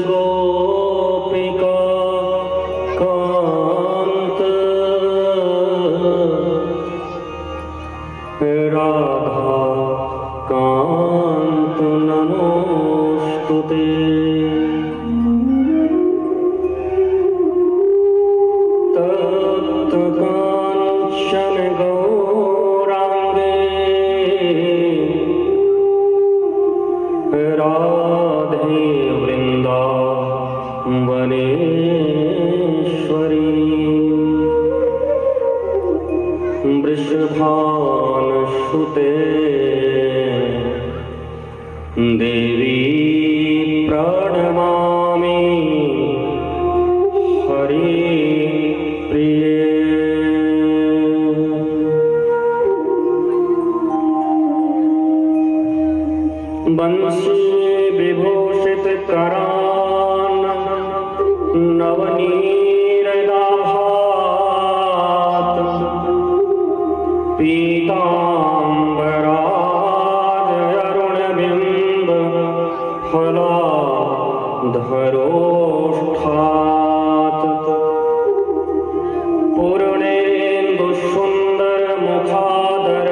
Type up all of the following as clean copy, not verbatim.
गोपिका कांत राधा कांत नमोस्तुते। तप्तकांचन गौरांगे राधे वृंदावनेश्वरी वृषभानुसुते देवी प्रणमामि हरि प्रिये। बंशी विभूषित करान नवनीरदाभात पीतांबराज अरुणबिंब फलाधरोष्ठात् पूर्णेन्दु सुंदर मुखादर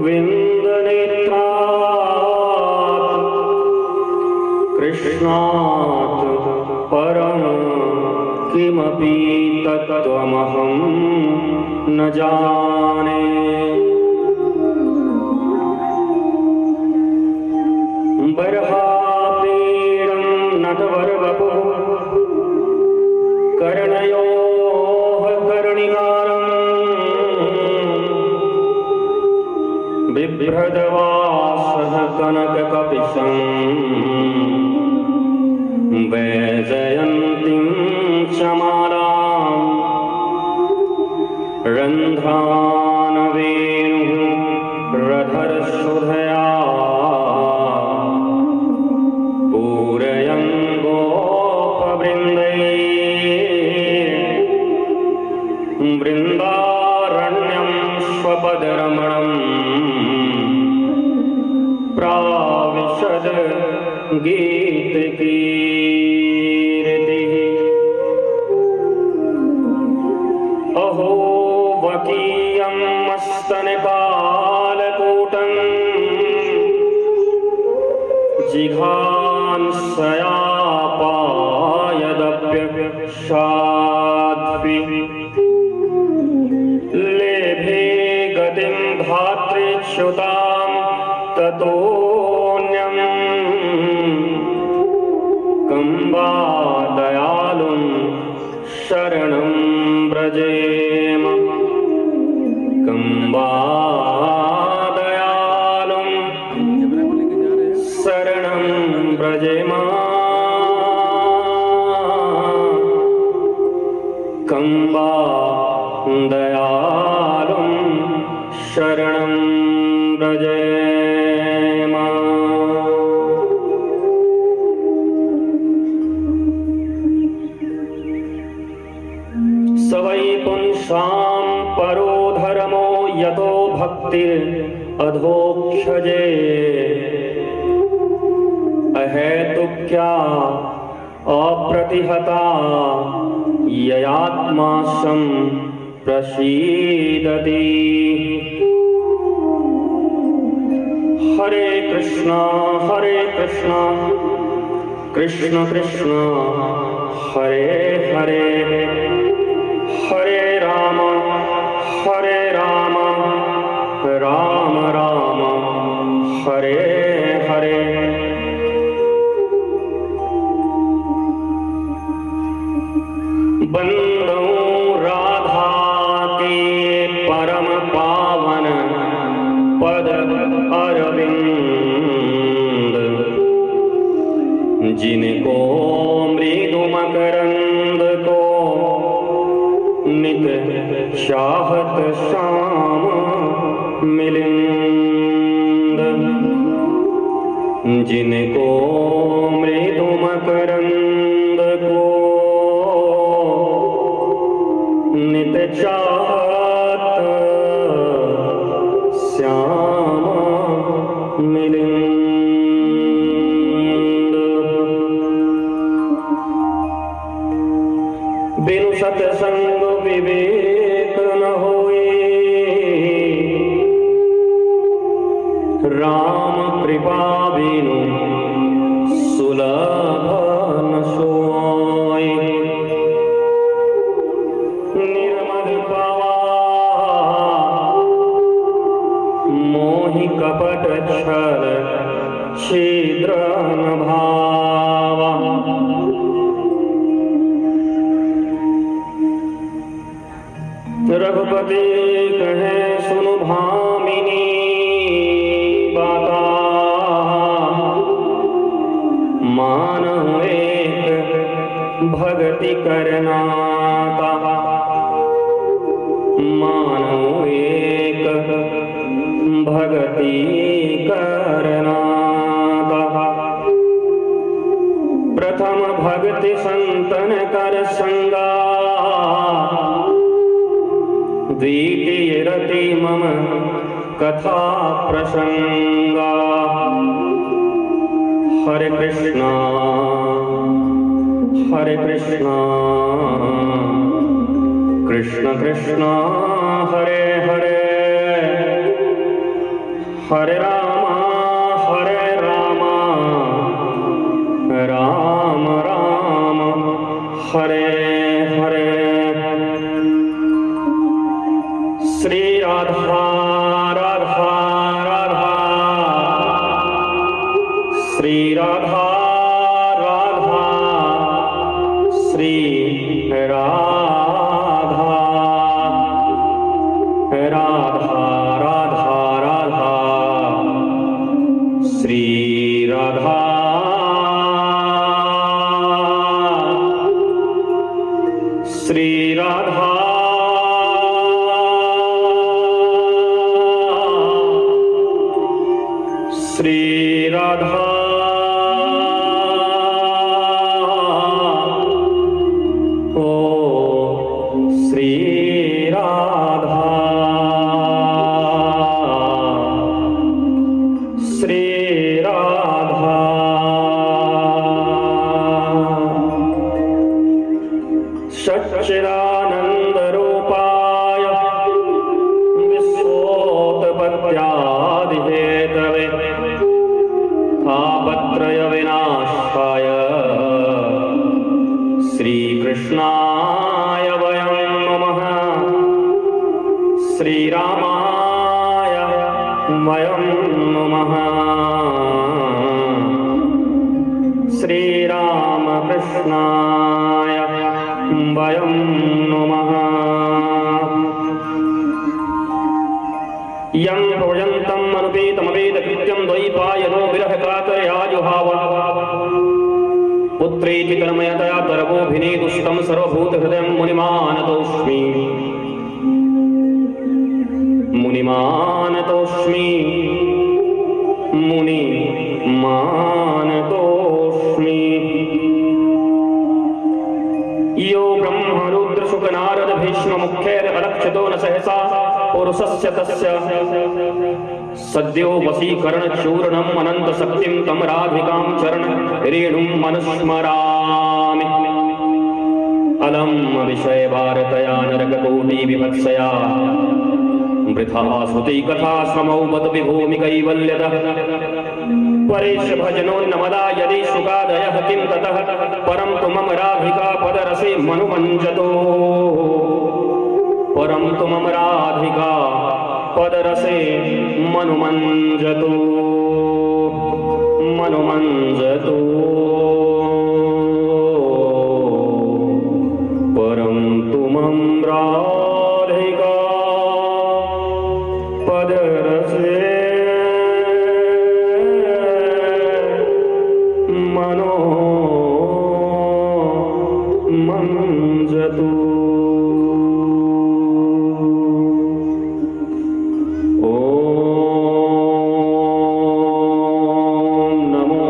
विंदनेत्रात् कृष्णात् परं किमपि तत्त्वमहं न जाने। बर्हापीडं नटवरवपुः कर्णयोः कर्णिकारम् बिभ्रदवासः कनककपिशम् वैजयन्तीं च मालां रन्ध्रानवेणुः रधरसुधया पूरयन् गोपवृन्दैः वृन्दारण्यं स्वपदरमणम् प्राविशद गीतकीर्तिः। अहो वकीयं मस्तनकालकूटं जिघांसयापायदप्यक्षाद्भिः लेभे गतिं धात्रीच्युतां ततोऽन्यं कम्बा दयालुं शरणं व्रजेम। कम्बा दयालुं शरणं व्रजेम। कम्बा दयालुं शरणं व्रजेम। सवै पुंसां परो धर्मो यतो भक्तिर अधोक्षजे अहेतुक्या अप्रतिहता ययात्मा प्रसीदति। हरे कृष्णा कृष्ण कृष्ण हरे हरे हरे राम राम राम हरे हरे। बंदो राधा के परम पावन पद अरविंद जिनको मृदु मकरंद को नित चाहत श्याम मिलिंद। जिनको मृदु मकरंद को नित चाहत श्याम मिलिंद। बिनु सत्संग विवेक न होए, राम कृपा बिनु सुलभ न सोए। निर्मल पावा मोहि कपट छल छिद्र न भावा। रघुपति कहे सुनु भामिनी बाता, मानहु एक भगति करनाता। मानहु एक भगति करनाता। प्रथम भक्ति संतन कर संगा, द्वितीय रति मम कथा प्रसंगा। हरे कृष्णा कृष्ण कृष्णा हरे हरे, हरे राम राम राम हरे हरे। श्री राधा राधा राधा, श्री राधा राधा, श्री राधा राधा राधा राधा, श्री राधा श्री राधा श्री राधा ओ श्री राधा श्री राधा। सच्चिदानंद रूपाय विश्वोत्पत्त्यादि हेतवे, तापत्रय विनाशाय श्रीकृष्णाय वयं नमः। श्रीरामाय वयं नमः। श्रीरामकृष्णाय वयं नमः। यं प्रव्रजन्तं मनुपेतमवेदकृत्यं द्वैपायनो विरहकातरयाजुहाव, पुत्रेति तन्मयतया तरवोऽभिनेदुष्टं सर्वभूतहृदयं मुनिमानतोऽस्मि। मुनिमानतोऽस्मि मुनिमानतोऽस्मि। यो ब्रह्मरुद्रशुकनारद भीष्म मुख्यैरलक्षतो न सहसा पुरुषस्य तस्य, सद्यो वशीकरण चूर्णम् अनंत शक्तिं तम राधिकां चरण रेणुं मनुस्मरामि। अलम विषय भारतया नरककोटि विभत्सया, वृथा श्रुति कथा श्रमौ बत विभूमि कैवल्यतः। परेश भजनोन्नमदा यदि सुखादयः किं ततः, परं तु मम राधिका पदरसे मनुमञ्जतो। परं तु मम राधिका पदरसे मनुमञ्जतो मनुमञ्जतो। परं तु मम राधिका पदरसे मनुमञ्जतो। ओम नमो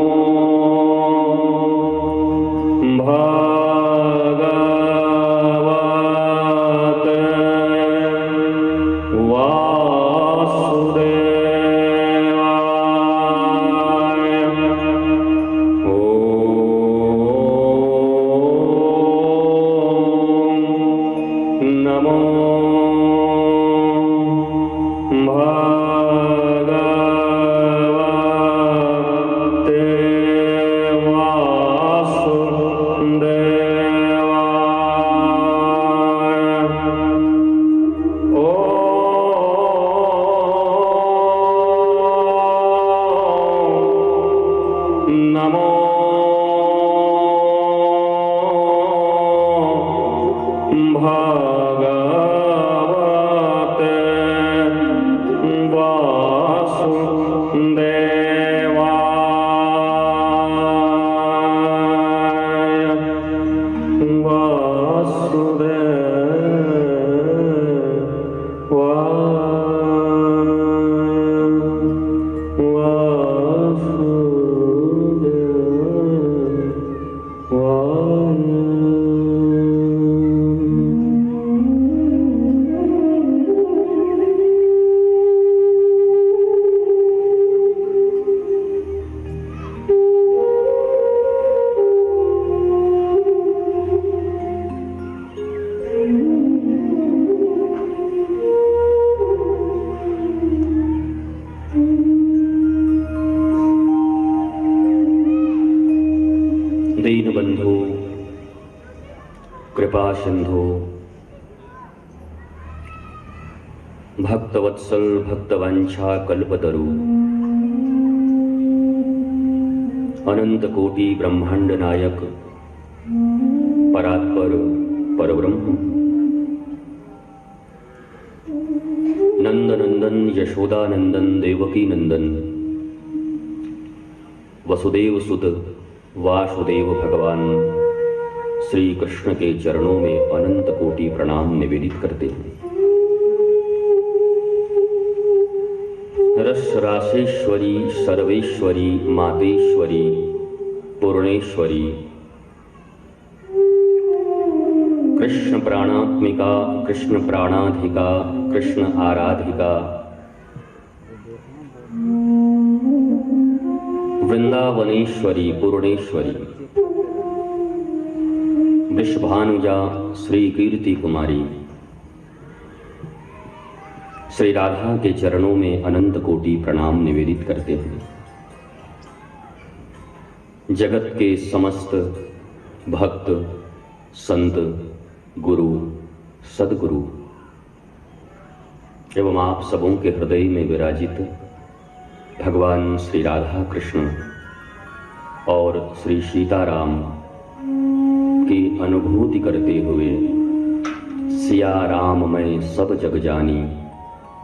दीनबंधो कृपा सिंधो भक्तवत्सल भक्तवांछा कल्पतरु अनंत कोटि ब्रह्मांड नायक परात्पर परब्रह्म नंदनंदन यशोदानंदन देवकी नंदन वसुदेव सुत वासुदेव भगवान श्री कृष्ण के चरणों में अनंत कोटि प्रणाम निवेदित करते हैं। रस रासेश्वरी सर्वेश्वरी मातेश्वरी पूर्णेश्वरी कृष्ण प्राणात्मिका कृष्ण प्राणाधिका कृष्ण आराधिका वृंदावनेश्वरी पूर्णेश्वरी वृषभानुजा श्री कीर्ति कुमारी श्री राधा के चरणों में अनंत कोटि प्रणाम निवेदित करते हैं। जगत के समस्त भक्त संत गुरु सदगुरु एवं आप सबों के हृदय में विराजित भगवान श्री राधा कृष्ण और श्री सीताराम की अनुभूति करते हुए सिया राम मैं सब जग जानी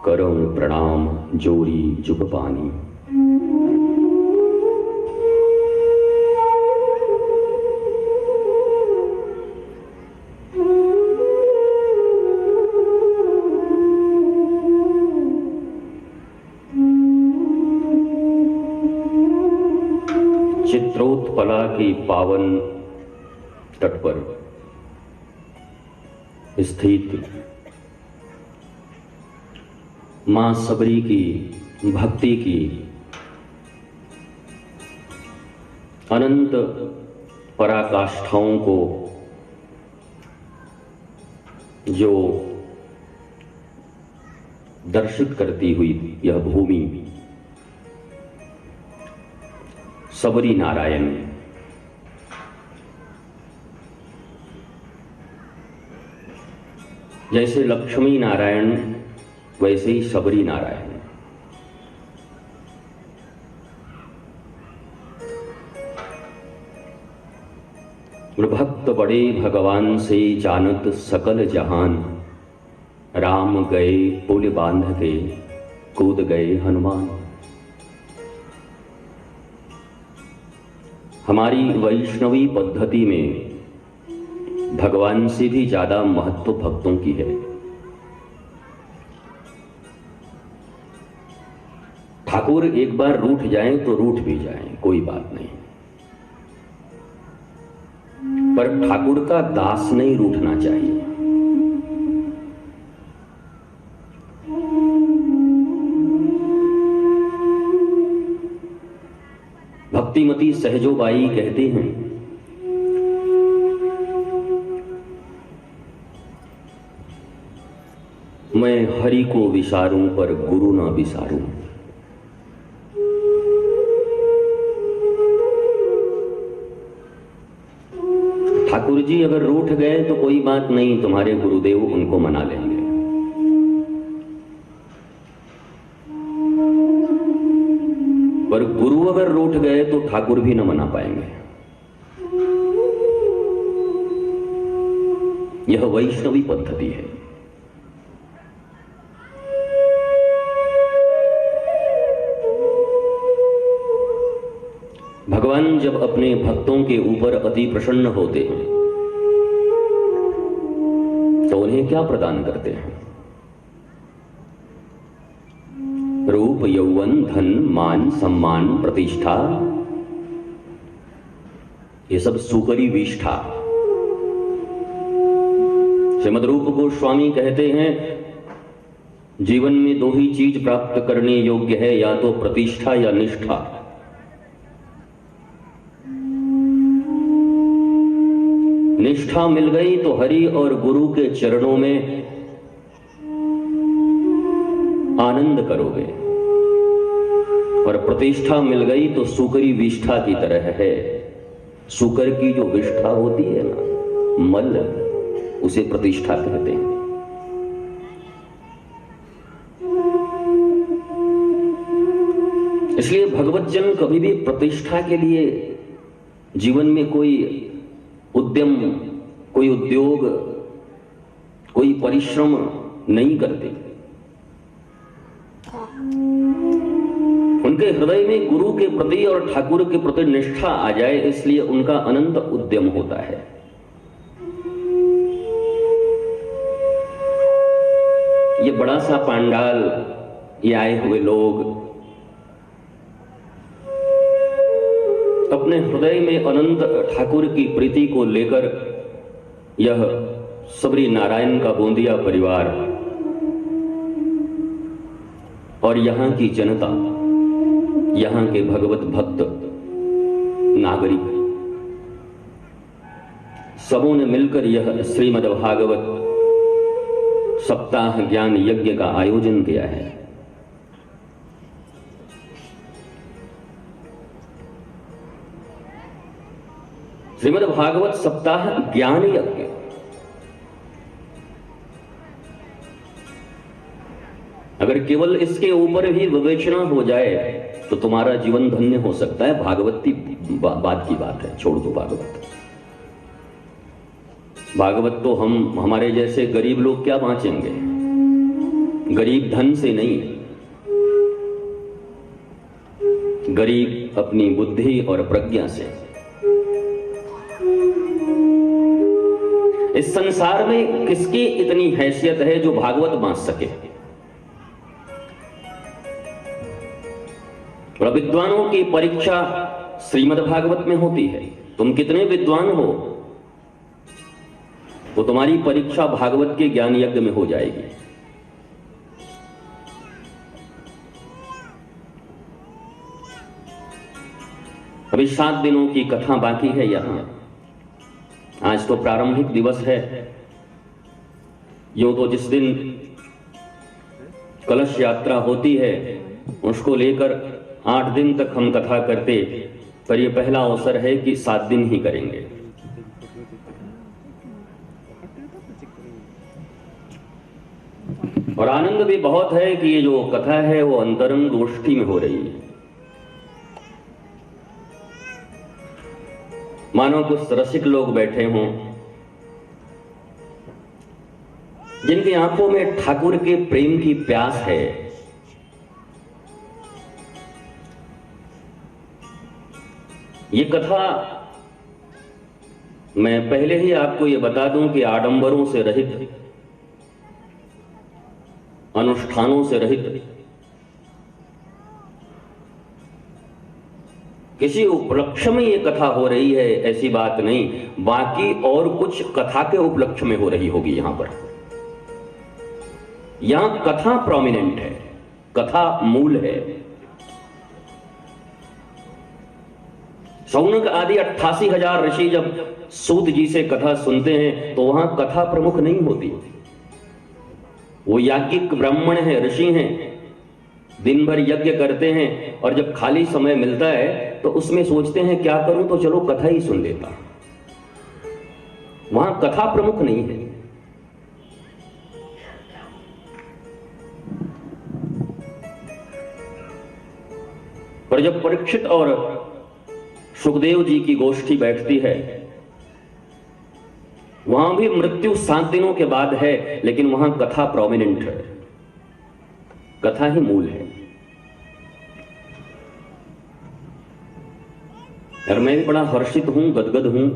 करऊं प्रणाम जोरी जुग पानी। चित्रोत्पला की पावन तट पर स्थित मां सबरी की भक्ति की अनंत पराकाष्ठाओं को जो दर्शित करती हुई यह भूमि सबरी नारायण जैसे लक्ष्मी नारायण वैसे ही सबरी नारायण। भक्त बड़े भगवान से जानत सकल जहान राम गए पुल बांध के कूद गए हनुमान। हमारी वैष्णवी पद्धति में भगवान से भी ज्यादा महत्व भक्तों की है। ठाकुर एक बार रूठ जाएं तो रूठ भी जाएं, कोई बात नहीं, पर ठाकुर का दास नहीं रूठना चाहिए। भक्तिमती सहजोबाई कहते हैं, मैं हरि को विसारूं पर गुरु ना विसारूं। ठाकुर जी अगर रूठ गए तो कोई बात नहीं, तुम्हारे गुरुदेव उनको मना लेंगे। पर गुरु अगर रूठ गए तो ठाकुर भी न मना पाएंगे। यह वैष्णवी पद्धति है। भगवान जब अपने भक्तों के ऊपर अति प्रसन्न होते हैं तो उन्हें क्या प्रदान करते हैं? रूप यौवन धन मान सम्मान प्रतिष्ठा, ये सब सुकरी विष्ठा। श्रीमद् रूप गोस्वामी कहते हैं, जीवन में दो ही चीज प्राप्त करने योग्य है, या तो प्रतिष्ठा या निष्ठा। निष्ठा मिल गई तो हरि और गुरु के चरणों में आनंद करोगे, और प्रतिष्ठा मिल गई तो सुकरी विष्ठा की तरह है। शुकर की जो विष्ठा होती है ना, मल, उसे प्रतिष्ठा कहते हैं। इसलिए भगवत जन कभी भी प्रतिष्ठा के लिए जीवन में कोई उद्यम, कोई उद्योग, कोई परिश्रम नहीं करते। उनके हृदय में गुरु के प्रति और ठाकुर के प्रति निष्ठा आ जाए, इसलिए उनका अनंत उद्यम होता है। ये बड़ा सा पांडाल, ये आए हुए लोग अपने हृदय में अनंत ठाकुर की प्रीति को लेकर, यह सबरी नारायण का गोंदिया परिवार और यहां की जनता, यहां के भगवत भक्त नागरिक, सबों ने मिलकर यह श्रीमद् भागवत सप्ताह ज्ञान यज्ञ का आयोजन किया है। श्रीमद् भागवत सप्ताह ज्ञान यज्ञ, अगर केवल इसके ऊपर ही विवेचना हो जाए तो तुम्हारा जीवन धन्य हो सकता है। भागवत की बात की बात है, छोड़ दो भागवत। भागवत तो हमारे जैसे गरीब लोग क्या बांचेंगे, गरीब धन से नहीं, गरीब अपनी बुद्धि और प्रज्ञा से। इस संसार में किसकी इतनी हैसियत है जो भागवत बांच सके? और विद्वानों की परीक्षा श्रीमद् भागवत में होती है। तुम कितने विद्वान हो, तो तुम्हारी परीक्षा भागवत के ज्ञान यज्ञ में हो जाएगी। अभी 7 दिनों की कथा बाकी है यहां। आज तो प्रारंभिक दिवस है। यूं तो जिस दिन कलश यात्रा होती है उसको लेकर 8 दिन तक हम कथा करते, पर यह पहला अवसर है कि 7 दिन ही करेंगे। और आनंद भी बहुत है कि ये जो कथा है वो अंतरंग गोष्ठी में हो रही है। मानो कुछ रसिक लोग बैठे हों जिनकी आंखों में ठाकुर के प्रेम की प्यास है। ये कथा, मैं पहले ही आपको ये बता दूं कि आडंबरों से रहित, अनुष्ठानों से रहित, किसी उपलक्ष्य में ये कथा हो रही है ऐसी बात नहीं। बाकी और कुछ कथा के उपलक्ष्य में हो रही होगी। यहां पर, यहां कथा प्रोमिनेंट है, कथा मूल है। शौनक आदि 88,000 ऋषि जब सूत जी से कथा सुनते हैं तो वहां कथा प्रमुख नहीं होती। वो याज्ञिक ब्राह्मण हैं, ऋषि हैं, दिन भर यज्ञ करते हैं और जब खाली समय मिलता है तो उसमें सोचते हैं क्या करूं, तो चलो कथा ही सुन लेता। वहां कथा प्रमुख नहीं है। पर जब परीक्षित और सुखदेव जी की गोष्ठी बैठती है, वहां भी मृत्यु 7 दिनों के बाद है, लेकिन वहां कथा प्रोमिनेंट है, कथा ही मूल है। और मैं भी बड़ा हर्षित हूं, गदगद हूं।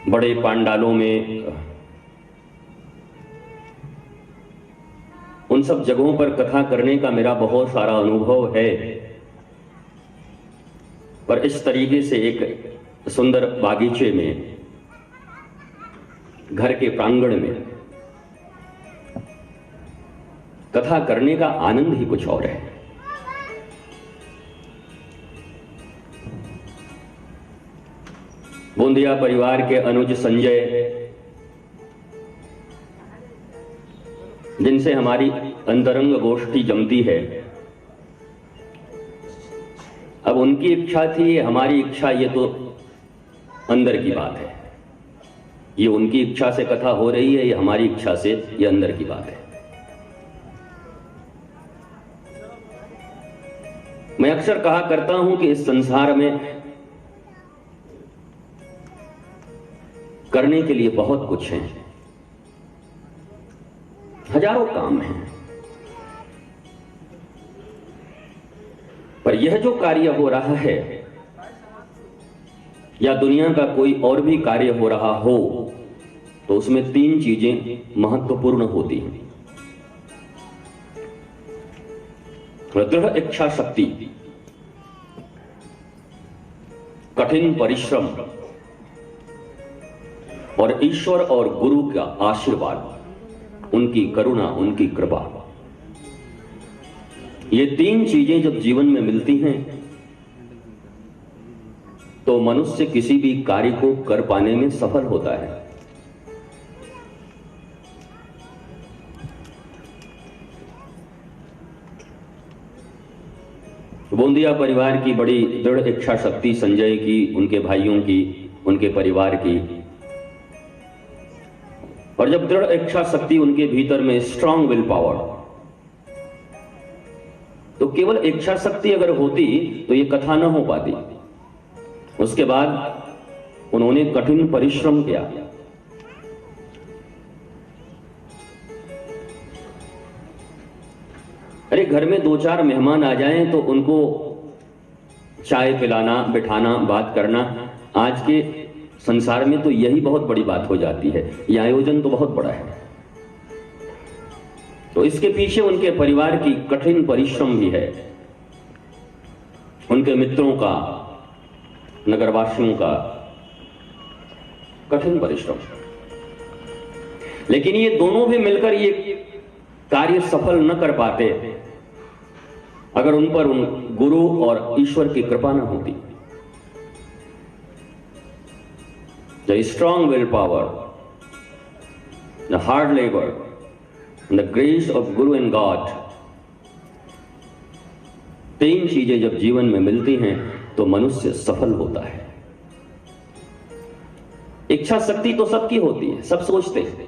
बड़े पांडालों में, उन सब जगहों पर कथा करने का मेरा बहुत सारा अनुभव है, पर इस तरीके से एक सुंदर बागीचे में, घर के प्रांगण में कथा करने का आनंद ही कुछ और है। गोंदिया परिवार के अनुज संजय, जिनसे हमारी अंतरंग गोष्ठी जमती है, अब उनकी इच्छा थी, ये हमारी इच्छा, ये तो अंदर की बात है। ये उनकी इच्छा से कथा हो रही है, ये हमारी इच्छा से, ये अंदर की बात है। मैं अक्सर कहा करता हूं कि इस संसार में करने के लिए बहुत कुछ है, हजारों काम हैं, पर यह जो कार्य हो रहा है या दुनिया का कोई और भी कार्य हो रहा हो, तो उसमें 3 चीजें महत्वपूर्ण होती हैं। दृढ़ इच्छा शक्ति, कठिन परिश्रम और ईश्वर और गुरु का आशीर्वाद, उनकी करुणा, उनकी कृपा। ये 3 चीजें जब जीवन में मिलती हैं तो मनुष्य किसी भी कार्य को कर पाने में सफल होता है। गोंदिया परिवार की बड़ी दृढ़ इच्छा शक्ति, संजय की, उनके भाइयों की, उनके परिवार की, और जब दृढ़ इच्छा शक्ति उनके भीतर में, स्ट्रांग विल पावर, तो केवल इच्छा शक्ति अगर होती तो ये कथा न हो पाती। उसके बाद उन्होंने कठिन परिश्रम किया। अरे घर में 2-4 मेहमान आ जाएं तो उनको चाय पिलाना, बिठाना, बात करना, आज के संसार में तो यही बहुत बड़ी बात हो जाती है। यह आयोजन तो बहुत बड़ा है। तो इसके पीछे उनके परिवार की कठिन परिश्रम भी है, उनके मित्रों का, नगरवासियों का कठिन परिश्रम। लेकिन ये दोनों भी मिलकर ये कार्य सफल न कर पाते अगर उन पर उन गुरु और ईश्वर की कृपा न होती। The strong willpower, the hard labor, and the grace of Guru and God, 3 चीजें जब जीवन में मिलती हैं तो मनुष्य सफल होता है। इच्छा शक्ति तो सबकी होती है, सब सोचते हैं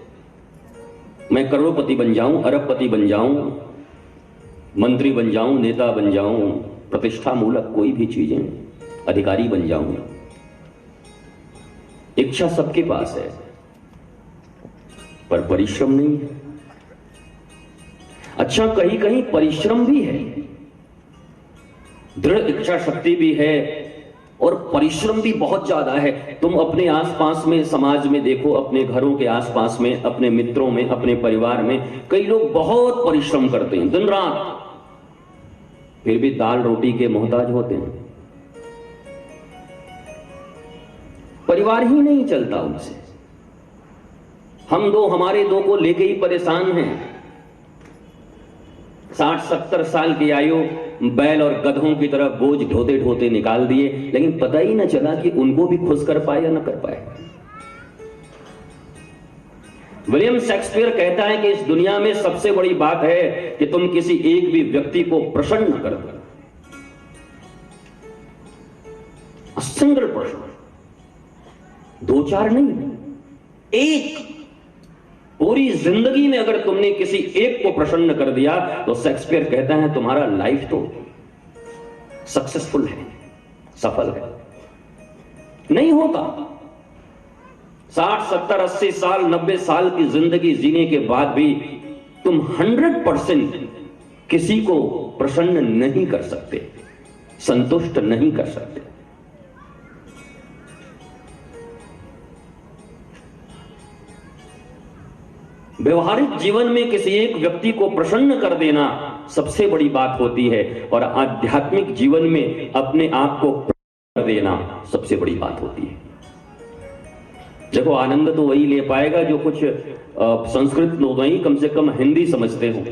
मैं करोड़पति बन जाऊं, अरबपति बन जाऊं, मंत्री बन जाऊं, नेता बन जाऊं, प्रतिष्ठा मूलक कोई भी चीजें, अधिकारी बन जाऊं। इच्छा सबके पास है, पर परिश्रम नहीं है। अच्छा, कहीं कहीं परिश्रम भी है, दृढ़ इच्छा शक्ति भी है और परिश्रम भी बहुत ज्यादा है। तुम अपने आसपास में, समाज में देखो, अपने घरों के आसपास में, अपने मित्रों में, अपने परिवार में, कई लोग बहुत परिश्रम करते हैं दिन रात, फिर भी दाल रोटी के मोहताज होते हैं। परिवार ही नहीं चलता उनसे। हमारे दो को लेके ही परेशान हैं। 60-70 साल की आयु बैल और गधों की तरह बोझ ढोते ढोते निकाल दिए, लेकिन पता ही न चला कि उनको भी खुश कर पाए या न कर पाए। विलियम शेक्सपियर कहता है कि इस दुनिया में सबसे बड़ी बात है कि तुम किसी एक भी व्यक्ति को प्रसन्न कर दो। सिंगल पर्सन, 2-4 नहीं, एक। पूरी जिंदगी में अगर तुमने किसी एक को प्रसन्न कर दिया तो शेक्सपियर कहता है तुम्हारा लाइफ तो सक्सेसफुल है, सफल है। नहीं होता। 60, 70, 80 साल, 90 साल की जिंदगी जीने के बाद भी तुम 100% किसी को प्रसन्न नहीं कर सकते, संतुष्ट नहीं कर सकते। व्यवहारिक जीवन में किसी एक व्यक्ति को प्रसन्न कर देना सबसे बड़ी बात होती है, और आध्यात्मिक जीवन में अपने आप को प्रसन्न कर देना सबसे बड़ी बात होती है। देखो, आनंद तो वही ले पाएगा जो कुछ संस्कृत लोग नहीं, कम से कम हिंदी समझते हो।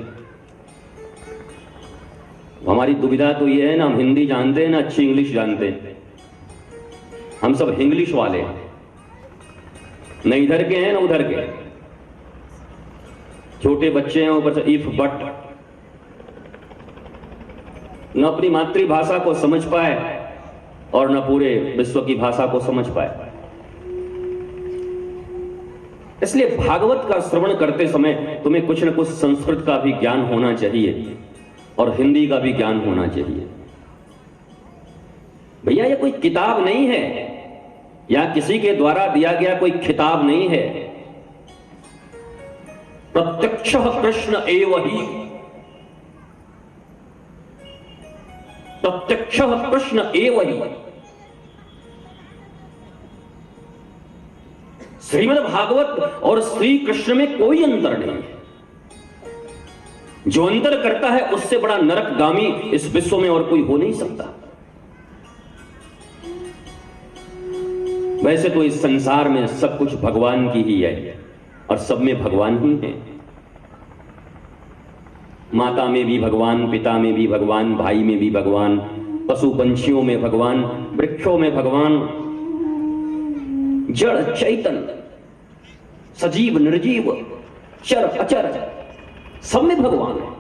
हमारी दुविधा तो ये है ना, हम हिंदी जानते हैं ना अच्छी इंग्लिश जानते हैं। हम सब इंग्लिश वाले हैं, न इधर के हैं ना उधर के। छोटे बच्चे हैं, ऊपर से इफ बट, न अपनी मातृभाषा को समझ पाए और न पूरे विश्व की भाषा को समझ पाए। इसलिए भागवत का श्रवण करते समय तुम्हें कुछ न कुछ संस्कृत का भी ज्ञान होना चाहिए और हिंदी का भी ज्ञान होना चाहिए। भैया ये कोई किताब नहीं है या किसी के द्वारा दिया गया कोई खिताब नहीं है। प्रत्यक्ष कृष्ण एव ही, प्रत्यक्ष कृष्ण एव ही। श्रीमद् भागवत और श्री कृष्ण में कोई अंतर नहीं है। जो अंतर करता है उससे बड़ा नरकगामी इस विश्व में और कोई हो नहीं सकता। वैसे तो इस संसार में सब कुछ भगवान की ही है और सब में भगवान ही है। माता में भी भगवान, पिता में भी भगवान, भाई में भी भगवान, पशु पंछियों में भगवान, वृक्षों में भगवान, जड़ चैतन्य, सजीव निर्जीव, चर अचर, सब में भगवान है।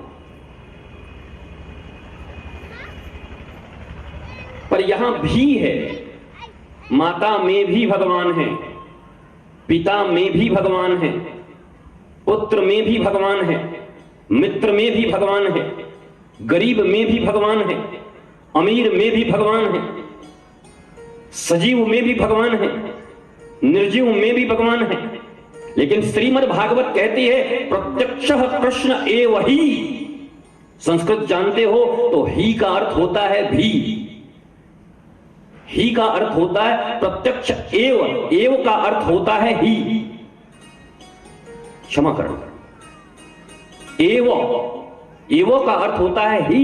पर यहां भी है, माता में भी भगवान है, पिता में भी भगवान है, पुत्र में भी भगवान है, मित्र में भी भगवान है, गरीब में भी भगवान है, अमीर में भी भगवान है, सजीव में भी भगवान है, निर्जीव में भी भगवान है। लेकिन श्रीमद् भागवत कहती है प्रत्यक्ष कृष्ण एव ही। संस्कृत जानते हो तो ही का अर्थ होता है भी। ही का अर्थ होता है प्रत्यक्ष, एव, एव का अर्थ होता है ही। क्षमा करना, एव, एव का अर्थ होता है ही।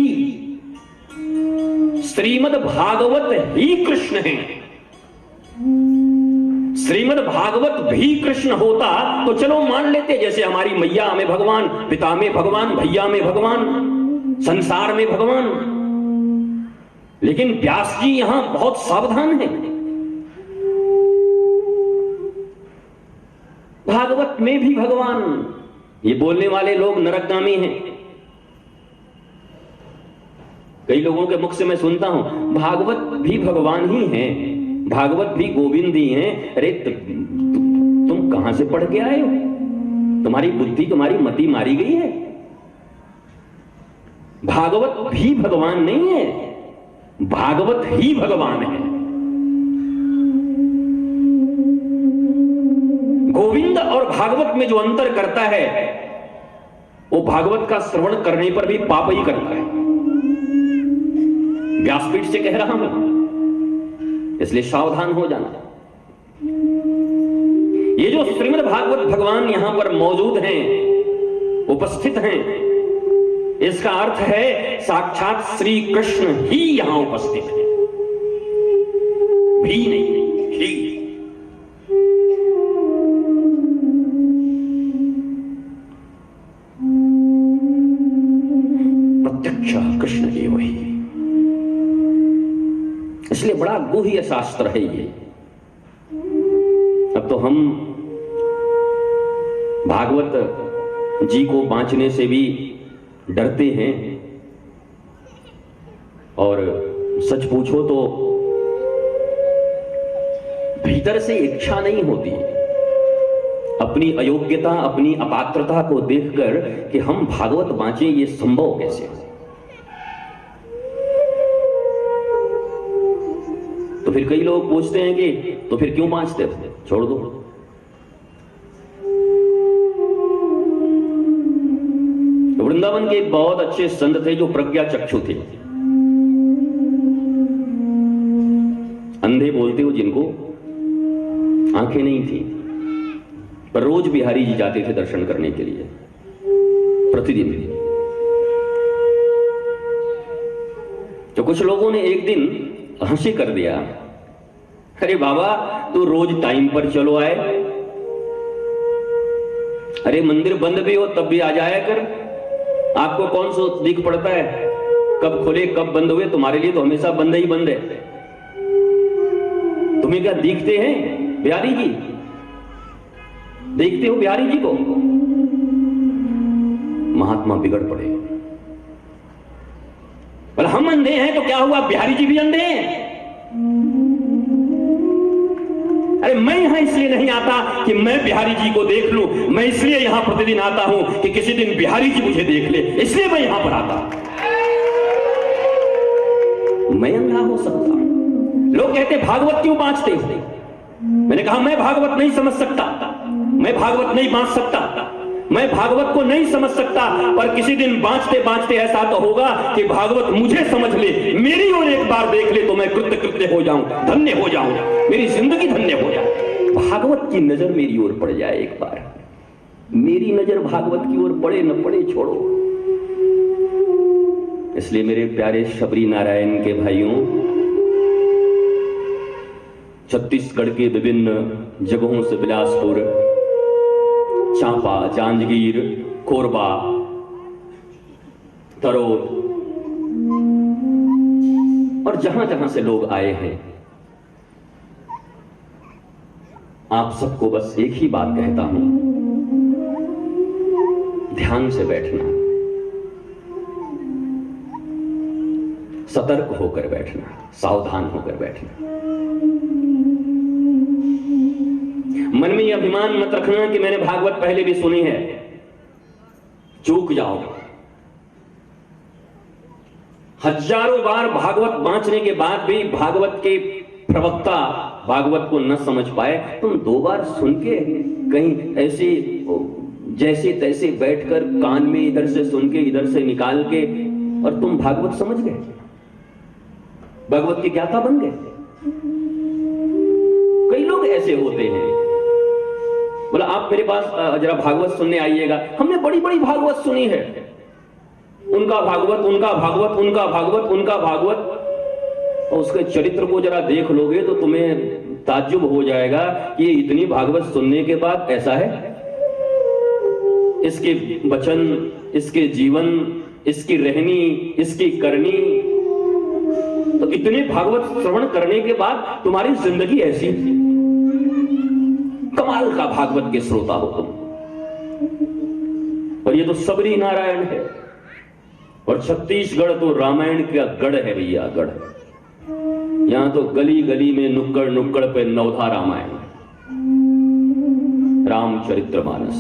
श्रीमद् भागवत ही कृष्ण है। श्रीमद् भागवत भी कृष्ण होता तो चलो मान लेते, जैसे हमारी मैया में भगवान, पिता में भगवान, भैया में भगवान, संसार में भगवान। लेकिन व्यास जी यहां बहुत सावधान है। भागवत में भी भगवान, ये बोलने वाले लोग नरकगामी हैं। कई लोगों के मुख से मैं सुनता हूं भागवत भी भगवान ही हैं, भागवत भी गोविंद ही हैं। अरे तुम कहां से पढ़ के आए हो? तुम्हारी बुद्धि, तुम्हारी मति मारी गई है। भागवत भी भगवान नहीं है, भागवत ही भगवान है। गोविंद और भागवत में जो अंतर करता है वो भागवत का श्रवण करने पर भी पाप ही करता है। व्यासपीठ से कह रहा हूं, इसलिए सावधान हो जाना। ये जो श्रीमद् भागवत भगवान यहां पर मौजूद हैं, उपस्थित हैं, इसका अर्थ है साक्षात श्री कृष्ण ही यहां उपस्थित है, भी नहीं, ही। प्रत्यक्ष कृष्ण एव ही। इसलिए बड़ा गुह्य शास्त्र है ये। अब तो हम भागवत जी को बांचने से भी डरते हैं, और सच पूछो तो भीतर से इच्छा नहीं होती अपनी अयोग्यता, अपनी अपात्रता को देखकर कि हम भागवत बांचे, ये संभव कैसे हो। तो फिर कई लोग पूछते हैं कि तो फिर क्यों बांचते हो, छोड़ दो। वृंदावन के एक बहुत अच्छे संत थे जो प्रज्ञा चक्षु थे, अंधे बोलते हो जिनको, आंखें नहीं थी, पर रोज बिहारी जी जाते थे दर्शन करने के लिए, प्रतिदिन। तो कुछ लोगों ने एक दिन हंसी कर दिया, अरे बाबा तू रोज टाइम पर चलो आए, अरे मंदिर बंद भी हो तब भी आ जाया कर, आपको कौन सा दिख पड़ता है कब खुले कब बंद हुए, तुम्हारे लिए तो हमेशा बंद ही बंद है। तुम्हें क्या दिखते हैं बिहारी जी? देखते हो बिहारी जी को? महात्मा बिगड़ पड़े। पर हम अंधे हैं तो क्या हुआ, बिहारी जी भी अंधे हैं। अरे मैं यहां इसलिए नहीं आता कि मैं बिहारी जी को देख लूं, मैं इसलिए यहां प्रतिदिन आता हूं कि किसी दिन बिहारी जी मुझे देख ले, इसलिए मैं यहां पर आता। मैं अंधा हो सकता हूं। लोग कहते भागवत क्यों बांचते हो? मैंने कहा मैं भागवत नहीं समझ सकता, मैं भागवत नहीं बांच सकता, मैं भागवत को नहीं समझ सकता, पर किसी दिन बांचते बांचते ऐसा तो होगा कि भागवत मुझे समझ ले, मेरी ओर एक बार देख ले तो मैं कृत्य कृत्य हो जाऊं, धन्य हो जाऊं, मेरी जिंदगी धन्य हो जाए। भागवत की नजर मेरी ओर पड़ जाए एक बार, मेरी नजर भागवत की ओर पड़े न पड़े छोड़ो। इसलिए मेरे प्यारे शबरी नारायण के भाइयों, छत्तीसगढ़ के विभिन्न जगहों से बिलासपुर, चांपा, जांजगीर, कोरबा, तरोद और जहां जहां से लोग आए हैं, आप सबको बस एक ही बात कहता हूं, ध्यान से बैठना, सतर्क होकर बैठना, सावधान होकर बैठना। मन में यह अभिमान मत रखना कि मैंने भागवत पहले भी सुनी है, चूक जाओगे। हजारों बार भागवत बांचने के बाद भी भागवत के प्रवक्ता भागवत को न समझ पाए, तुम 2 बार सुन के कहीं ऐसे जैसे तैसे बैठकर कान में इधर से सुन के इधर से निकाल के और तुम भागवत समझ गए, भगवत के ज्ञाता बन गए। कई लोग ऐसे होते हैं, बोला आप मेरे पास जरा भागवत सुनने आइएगा, हमने बड़ी बड़ी भागवत सुनी है, उनका भागवत, उनका भागवत, उनका भागवत, उनका भागवत, और उसके चरित्र को जरा देख लोगे तो तुम्हें ताज्जुब हो जाएगा कि ये इतनी भागवत सुनने के बाद ऐसा है। इसके वचन, इसके जीवन, इसकी रहनी, इसकी करनी, तो इतने भागवत श्रवण करने के बाद तुम्हारी जिंदगी ऐसी, कमाल का भागवत के श्रोता हो तुम। और ये तो सबरी नारायण है, और छत्तीसगढ़ तो रामायण का गढ़ है भैया, गढ़। यहां तो गली गली में नुक्कड़ नुक्कड़ पे नवधा रामायण, रामचरितमानस।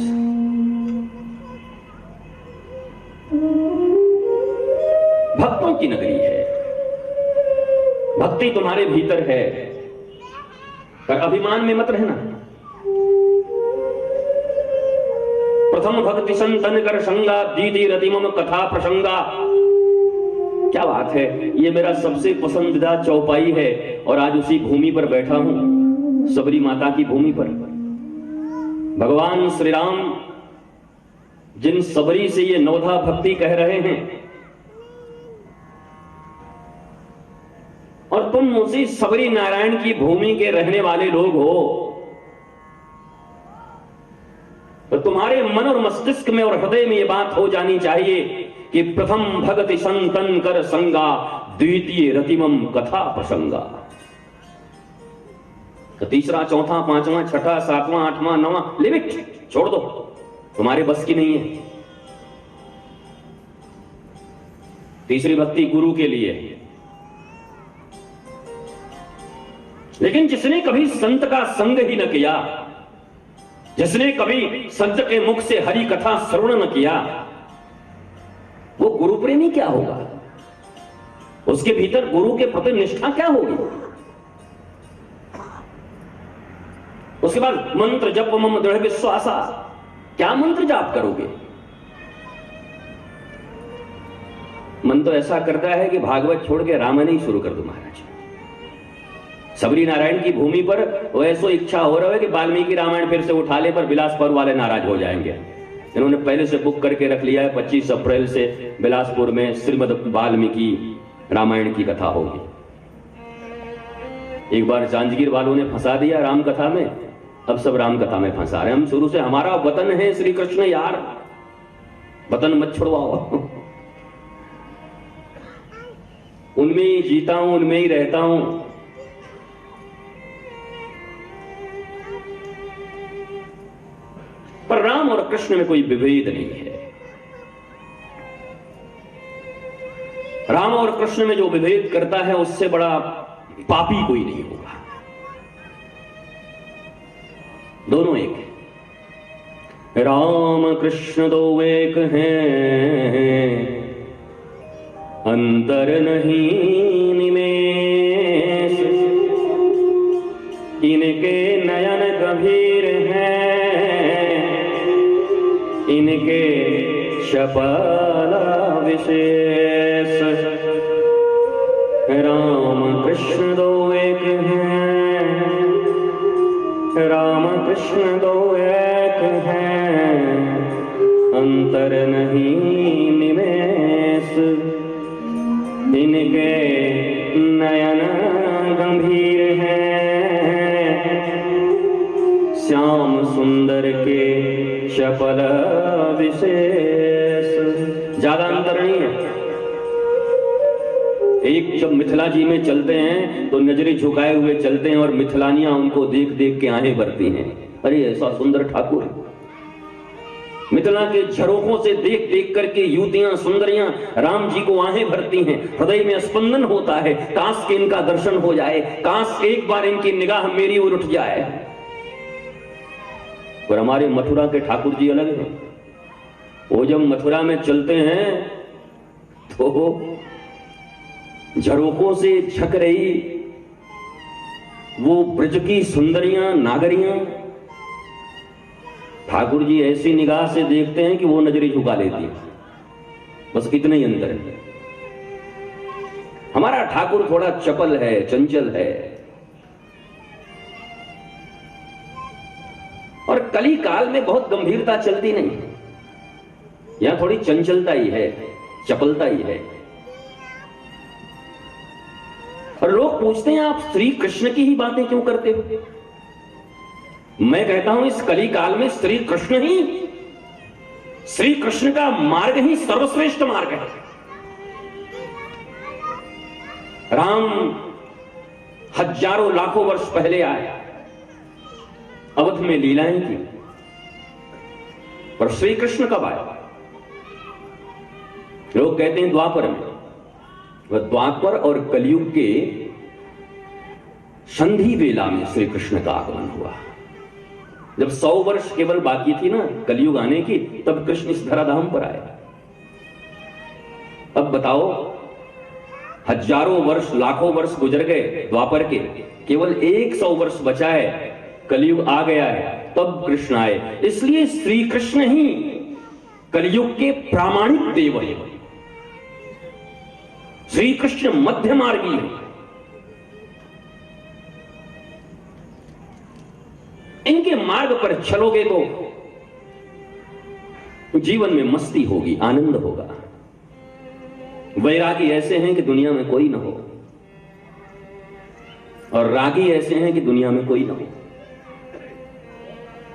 भक्तों की नगरी है, भक्ति तुम्हारे भीतर है, पर अभिमान में मत रहना। प्रथम भक्ति संतन कर संगा, दीदी रतिमम कथा प्रसंगा। क्या बात है, ये मेरा सबसे पसंदीदा चौपाई है, और आज उसी भूमि पर बैठा हूं, सबरी माता की भूमि पर। भगवान श्री राम जिन सबरी से ये नवधा भक्ति कह रहे हैं, और तुम उसी सबरी नारायण की भूमि के रहने वाले लोग हो, तो तुम्हारे मन और मस्तिष्क में और हृदय में यह बात हो जानी चाहिए कि प्रथम भगति संतन कर संगा, द्वितीय रतिमम कथा प्रसंगा। तो तीसरा, चौथा, पांचवा, छठा, सातवां, आठवां, नवां लिमिट छोड़ दो, तुम्हारे बस की नहीं है। तीसरी भक्ति गुरु के लिए। लेकिन जिसने कभी संत का संग ही न किया, जिसने कभी संत के मुख से हरि कथा श्रवण न किया, वो गुरु प्रेमी क्या होगा? उसके भीतर गुरु के प्रति निष्ठा क्या होगी? उसके बाद मंत्र जप मम दृढ़ विश्वासा, क्या मंत्र जाप करोगे? मन तो ऐसा करता है कि भागवत छोड़ के रामायण ही शुरू कर दो महाराज। सबरी नारायण की भूमि पर वो ऐसो इच्छा हो रहा है कि वाल्मीकि रामायण फिर से उठा ले, पर बिलासपुर वाले नाराज हो जाएंगे। इन्होंने पहले से बुक करके रख लिया है, 25 अप्रैल से बिलासपुर में श्रीमद वाल्मीकि रामायण की कथा होगी। एक बार जांजगीर वालों ने फंसा दिया राम कथा में, अब सब राम कथा में फंसा रहे हैं। हम शुरू से हमारा वतन है श्री कृष्ण यार, वतन मत छुड़वाओ। उनमें ही जीता हूं, उनमें ही रहता हूं। पर राम और कृष्ण में कोई विभेद नहीं है। राम और कृष्ण में जो विभेद करता है उससे बड़ा पापी कोई नहीं होगा। दोनों एक है। राम कृष्ण दो एक हैं, अंतर नहीं निमेष, इनके नयन गंभीर हैं, इनके शपल विशेष। राम कृष्ण दो एक हैं, राम कृष्ण दो एक हैं, अंतर नहीं निमेष, इनके नयन गंभीर हैं, श्याम सुंदर के शपल विशेष। ज्यादा अंतर नहीं है। एक जब मिथिला जी में चलते हैं तो नजरें झुकाए हुए चलते हैं और मिथिलानियां उनको देख देख के आहें भरती हैं, अरे ऐसा सुंदर ठाकुर। मिथिला के झरोखों से देख देख करके युवतियां सुंदरियां राम जी को आहें भरती हैं, हृदय में स्पंदन होता है, काश के इनका दर्शन हो जाए, काश एक बार इनकी निगाह मेरी ओर उठ जाए। पर हमारे मथुरा के ठाकुर जी अलग हैं। वो जब मथुरा में चलते हैं तो झरोखों से झक रही वो ब्रज की सुंदरियां नागरियां ठाकुर जी ऐसी निगाह से देखते हैं कि वो नजरें झुका लेती हैं। बस इतना ही अंतर है। हमारा ठाकुर थोड़ा चपल है, चंचल है, और कली काल में बहुत गंभीरता चलती नहीं, यहां थोड़ी चंचलता ही है, चपलता ही है। और लोग पूछते हैं आप श्री कृष्ण की ही बातें क्यों करते हो? मैं कहता हूं इस कली काल में श्री कृष्ण का मार्ग ही सर्वश्रेष्ठ मार्ग है। राम हजारों लाखों वर्ष पहले आए, अवध में लीलाएं की, पर श्री कृष्ण कब आए? लोग कहते हैं द्वापर में। वह द्वापर और कलयुग के संधि वेला में श्री कृष्ण का आगमन हुआ। जब 100 वर्ष केवल बाकी थी ना कलयुग आने की, तब कृष्ण इस धराधाम पर आए। अब बताओ, हजारों वर्ष लाखों वर्ष गुजर गए द्वापर के, केवल 100 वर्ष बचा है, कलयुग आ गया है, तब कृष्ण आए। इसलिए श्री कृष्ण ही कलयुग के प्रामाणिक देव हैं। श्री कृष्ण मध्य मार्गी है। इनके मार्ग पर चलोगे तो जीवन में मस्ती होगी, आनंद होगा। वैरागी ऐसे हैं कि दुनिया में कोई ना हो, और रागी ऐसे हैं कि दुनिया में कोई ना हो।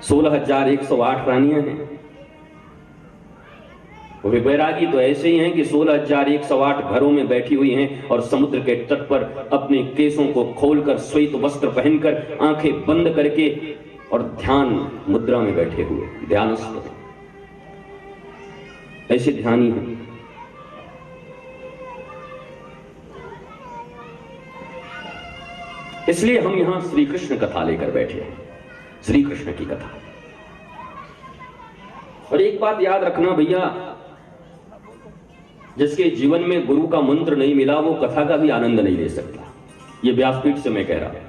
16,108 रानियां हैं। वैरागी तो ऐसे ही हैं कि 16,108 घरों में बैठी हुई हैं और समुद्र के तट पर अपने केसों को खोलकर श्वेत वस्त्र पहनकर आंखें बंद करके और ध्यान मुद्रा में बैठे हुए ध्यानस्थ, ऐसे ध्यानी हैं। इसलिए हम यहां श्री कृष्ण कथा लेकर बैठे हैं, श्री कृष्ण की कथा। और एक बात याद रखना भैया, जिसके जीवन में गुरु का मंत्र नहीं मिला वो कथा का भी आनंद नहीं ले सकता। ये व्यासपीठ से मैं कह रहा हूं।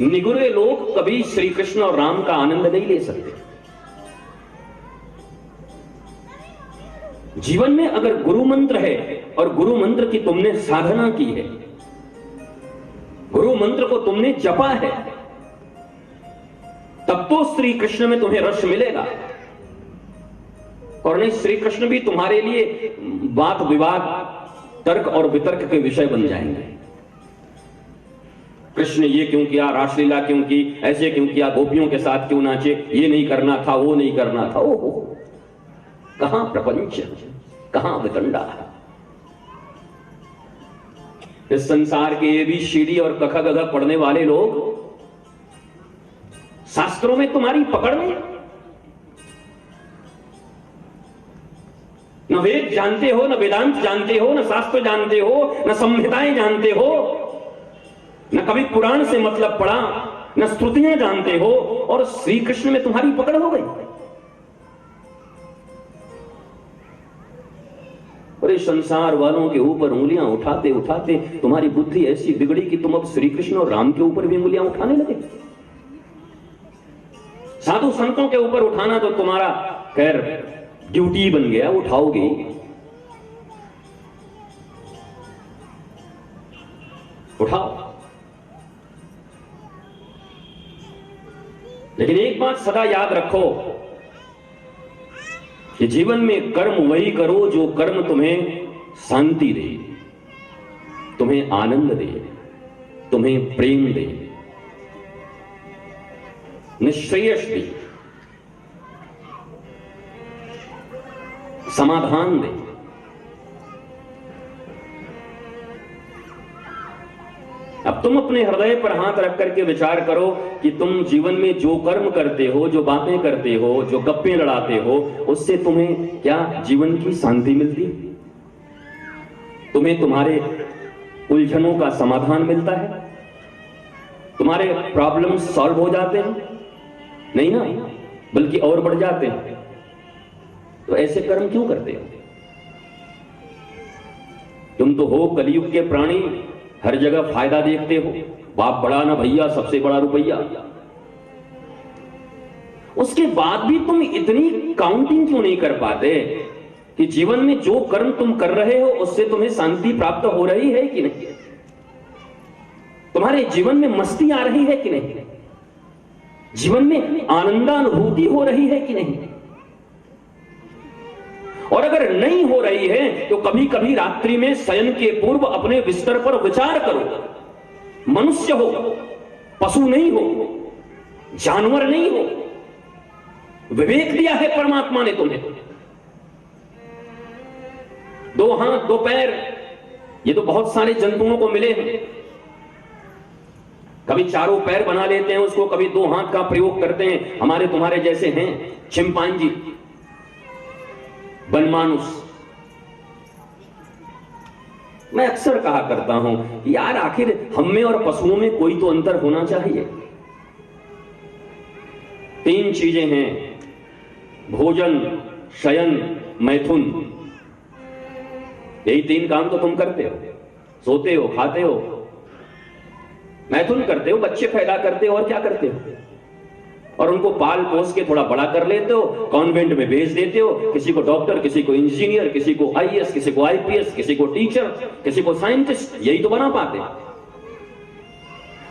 निगुरे लोग कभी श्री कृष्ण और राम का आनंद नहीं ले सकते। जीवन में अगर गुरु मंत्र है और गुरु मंत्र की तुमने साधना की है, गुरु मंत्र को तुमने जपा है, तब तो श्री कृष्ण में तुम्हें रस मिलेगा। और नहीं, श्री कृष्ण भी तुम्हारे लिए वाद विवाद, तर्क और वितर्क के विषय बन जाएंगे। कृष्ण ये क्यों किया, रासलीला क्यों की, ऐसे क्यों किया, गोपियों के साथ क्यों नाचे, ये नहीं करना था, वो नहीं करना था। ओहो, कहां प्रपंच, कहां वितंडा। इस संसार के ABCD और कखा गघा पढ़ने वाले लोग शास्त्रों में तुम्हारी पकड़ नहीं। न वेद जानते हो, न वेदांत जानते हो, न शास्त्र जानते हो, न संहिताएं जानते हो, न कभी पुराण से मतलब पढ़ा, न स्तुतियां जानते हो, और श्री कृष्ण में तुम्हारी पकड़ हो गई। और इस संसार वालों के ऊपर उंगलियां उठाते उठाते तुम्हारी बुद्धि ऐसी बिगड़ी कि तुम अब श्री कृष्ण और राम के ऊपर भी उंगलियां उठाने लगे। साधु संतों के ऊपर उठाना तो तुम्हारा खैर ड्यूटी बन गया, उठाओगे। उठाओ, लेकिन एक बात सदा याद रखो कि जीवन में कर्म वही करो जो कर्म तुम्हें शांति दे, तुम्हें आनंद दे, तुम्हें प्रेम दे, निश्रेयस दे, समाधान दे। अब तुम अपने हृदय पर हाथ रख करके विचार करो कि तुम जीवन में जो कर्म करते हो, जो बातें करते हो, जो गप्पे लड़ाते हो, उससे तुम्हें क्या जीवन की शांति मिलती है? तुम्हें तुम्हारे उलझनों का समाधान मिलता है? तुम्हारे प्रॉब्लम सॉल्व हो जाते हैं? नहीं ना, बल्कि और बढ़ जाते हैं। तो ऐसे कर्म क्यों करते हो? तुम तो हो कलयुग के प्राणी, हर जगह फायदा देखते हो, बाप बड़ा ना भैया, सबसे बड़ा रुपया। उसके बाद भी तुम इतनी काउंटिंग क्यों नहीं कर पाते कि जीवन में जो कर्म तुम कर रहे हो उससे तुम्हें शांति प्राप्त हो रही है कि नहीं? तुम्हारे जीवन में मस्ती आ रही है कि नहीं? जीवन में आनंदानुभूति हो रही है कि नहीं? और अगर नहीं हो रही है तो कभी कभी रात्रि में शयन के पूर्व अपने बिस्तर पर विचार करो। मनुष्य हो, पशु नहीं हो, जानवर नहीं हो, विवेक दिया है परमात्मा ने तुम्हें। दो हाथ, दो पैर, ये तो बहुत सारे जंतुओं को मिले हैं। कभी चारों पैर बना लेते हैं उसको, कभी दो हाथ का प्रयोग करते हैं। हमारे तुम्हारे जैसे हैं चिंपांजी, वनमानुष। मैं अक्सर कहा करता हूं यार, आखिर हम में और पशुओं में कोई तो अंतर होना चाहिए। तीन चीजें हैं, भोजन, शयन, मैथुन। यही तीन काम तो तुम करते हो। सोते हो, खाते हो, मैथुन करते हो, बच्चे पैदा करते हो, और क्या करते हो? और उनको पाल पोस के थोड़ा बड़ा कर लेते हो, कॉन्वेंट में भेज देते हो। किसी को डॉक्टर, किसी को इंजीनियर, किसी को आईएएस, किसी को आईपीएस, किसी को टीचर, किसी को साइंटिस्ट। यही तो बना पाते हैं।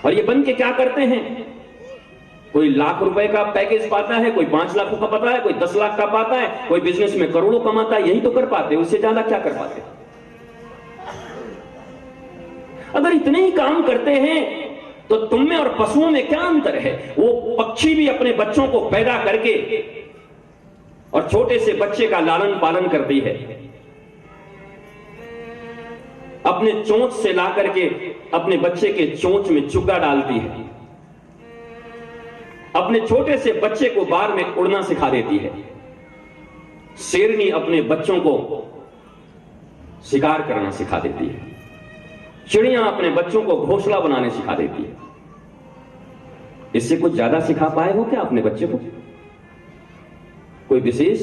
और ये बन के क्या करते हैं? कोई लाख रुपए का पैकेज पाता है, कोई 5 लाख का पाता है, कोई 10 लाख का पाता है, कोई बिजनेस में करोड़ों कमाता है। यही तो कर पाते, उससे ज्यादा क्या कर पाते? अगर इतने ही काम करते हैं तो तुम में और पशुओं में क्या अंतर है? वो पक्षी भी अपने बच्चों को पैदा करके और छोटे से बच्चे का लालन पालन करती है। अपने चोंच से ला करके अपने बच्चे के चोंच में चुग्गा डालती है। अपने छोटे से बच्चे को बार में उड़ना सिखा देती है। शेरनी अपने बच्चों को शिकार करना सिखा देती है। चिड़िया अपने बच्चों को घोंसला बनाने सिखा देती है। इससे कुछ ज्यादा सिखा पाए हो क्या अपने बच्चे को? कोई विशेष?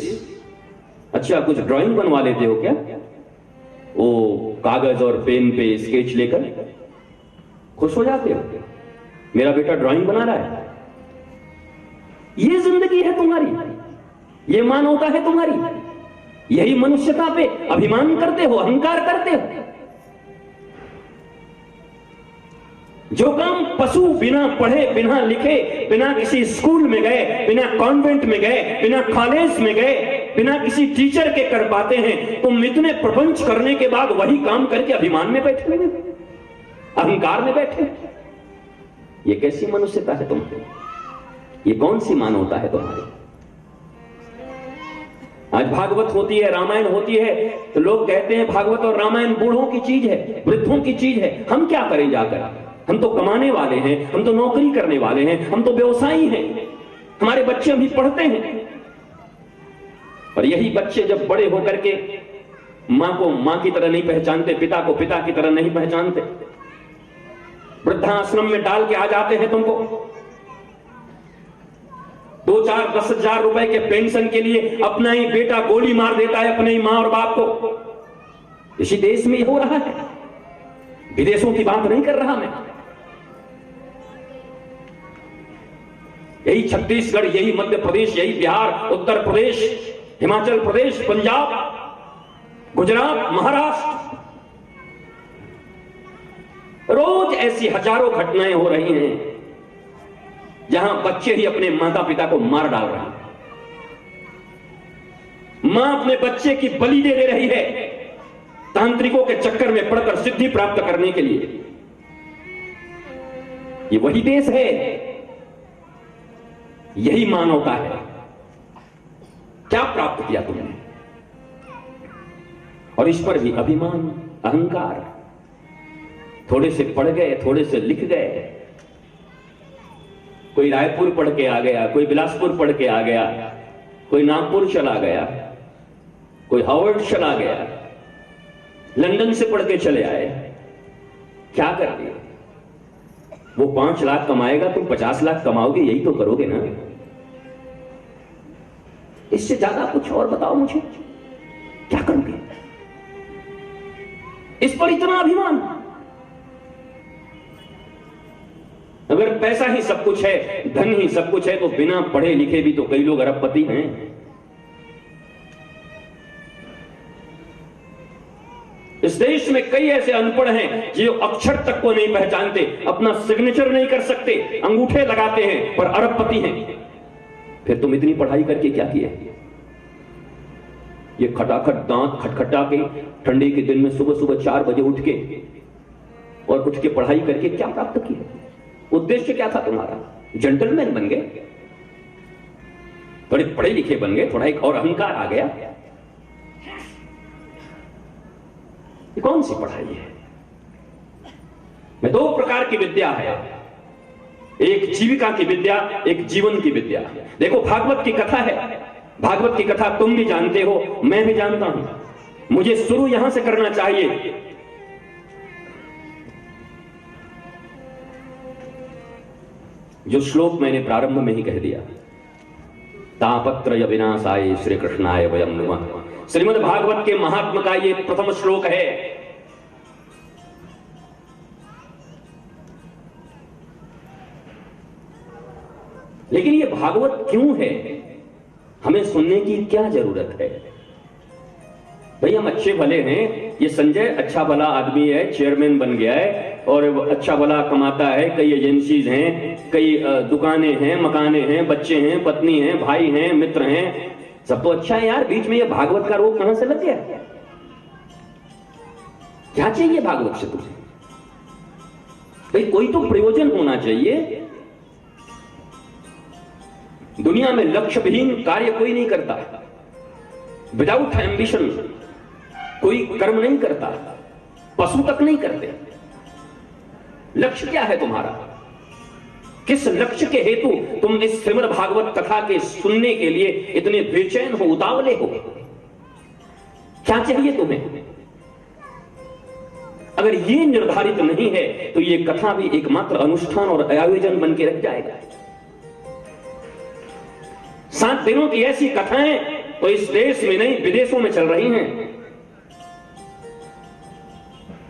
अच्छा, कुछ ड्राइंग बनवा लेते हो क्या? वो कागज और पेन पे स्केच लेकर खुश हो जाते हो, मेरा बेटा ड्राइंग बना रहा है। ये जिंदगी है तुम्हारी, ये मानवता है तुम्हारी, यही मनुष्यता पे अभिमान करते हो, अहंकार करते हो। जो काम पशु बिना पढ़े, बिना लिखे, बिना किसी स्कूल में गए, बिना कॉन्वेंट में गए, बिना कॉलेज में गए, बिना किसी टीचर के कर पाते हैं, तुम इतने प्रपंच करने के बाद वही काम करके अभिमान में बैठे हुए, अहंकार में बैठे। ये कैसी मनुष्यता है तुम्हारी? ये कौन सी मानवता है तुम्हारी? आज भागवत होती है, रामायण होती है, तो लोग कहते हैं भागवत और रामायण बूढ़ों की चीज है, वृद्धों की चीज है। हम क्या करें जाकर? हम तो कमाने वाले हैं, हम तो नौकरी करने वाले हैं, हम तो व्यवसायी हैं, हमारे बच्चे अभी पढ़ते हैं। और यही बच्चे जब बड़े होकर के मां को मां की तरह नहीं पहचानते, पिता को पिता की तरह नहीं पहचानते, वृद्धाश्रम में डाल के आ जाते हैं तुमको, 2-4 10 हजार रुपए के पेंशन के लिए अपना ही बेटा गोली मार देता है अपने ही मां और बाप को। इसी देश में हो रहा है, विदेशों की बात नहीं कर रहा मैं। यही छत्तीसगढ़, यही मध्य प्रदेश, यही बिहार, उत्तर प्रदेश, हिमाचल प्रदेश, पंजाब, गुजरात, महाराष्ट्र, रोज ऐसी हजारों घटनाएं हो रही हैं जहां बच्चे ही अपने माता पिता को मार डाल रहे हैं। मां अपने बच्चे की बलि दे रही है तांत्रिकों के चक्कर में पड़कर सिद्धि प्राप्त करने के लिए। ये वही देश है, यही मानवता है। क्या प्राप्त किया तुमने? और इस पर भी अभिमान, अहंकार। थोड़े से पढ़ गए, थोड़े से लिख गए, कोई रायपुर पढ़ के आ गया, कोई बिलासपुर पढ़ के आ गया, कोई नागपुर चला गया, कोई हार्वर्ड चला गया, लंदन से पढ़ के चले आए। क्या कर दिया? वो 5 लाख कमाएगा, तुम 50 लाख कमाओगे, यही तो करोगे ना। इससे ज्यादा कुछ और बताओ मुझे, क्या करोगे? इस पर इतना अभिमान। अगर पैसा ही सब कुछ है, धन ही सब कुछ है, तो बिना पढ़े लिखे भी तो कई लोग अरबपति हैं। इस देश में कई ऐसे अनपढ़ हैं जो अक्षर तक को नहीं पहचानते, अपना सिग्नेचर नहीं कर सकते, अंगूठे लगाते हैं पर अरबपति हैं। फिर तुम इतनी पढ़ाई करके क्या किए? ये खटाखट दांत खटखटा के ठंडी के दिन में सुबह सुबह 4 बजे उठ के और उठ के पढ़ाई करके क्या प्राप्त किया? उद्देश्य क्या था तुम्हारा? जेंटलमैन बन गए, थोड़े पढ़े लिखे बन गए, थोड़ा एक और अहंकार आ गया। ये कौन सी पढ़ाई है? में 2 प्रकार की विद्या है, एक जीविका की विद्या, एक जीवन की विद्या। देखो भागवत की कथा है, भागवत की कथा तुम भी जानते हो, मैं भी जानता हूं। मुझे शुरू यहां से करना चाहिए। जो श्लोक मैंने प्रारंभ में ही कह दिया, तापत्रय विनाशाय श्री कृष्णाय वयं नमः। श्रीमद् भागवत के महात्म का ये प्रथम श्लोक है। लेकिन ये भागवत क्यों है? हमें सुनने की क्या जरूरत है? भाई हम अच्छे भले हैं, ये संजय अच्छा भला आदमी है, चेयरमैन बन गया है और अच्छा भला कमाता है, कई एजेंसीज हैं, कई दुकानें हैं, मकाने हैं, बच्चे हैं, पत्नी हैं, भाई हैं, मित्र हैं, सब तो अच्छा है यार। बीच में ये भागवत का रोग कहां से लग गया? क्या चाहिए भागवत से तुझे? भाई कोई तो प्रयोजन होना चाहिए। दुनिया में लक्ष्य विहीन कार्य कोई नहीं करता। विदाउट एम्बिशन कोई कर्म नहीं करता, पशु तक नहीं करते। लक्ष्य क्या है तुम्हारा? किस लक्ष्य के हेतु तुम इस श्रीमद् भागवत कथा के सुनने के लिए इतने बेचैन हो, उतावले हो? क्या चाहिए तुम्हें? अगर ये निर्धारित नहीं है तो ये कथा भी एकमात्र अनुष्ठान और आयोजन बन के रह जाएगा। 7 दिनों की ऐसी कथाएं तो इस देश में नहीं, विदेशों में चल रही हैं।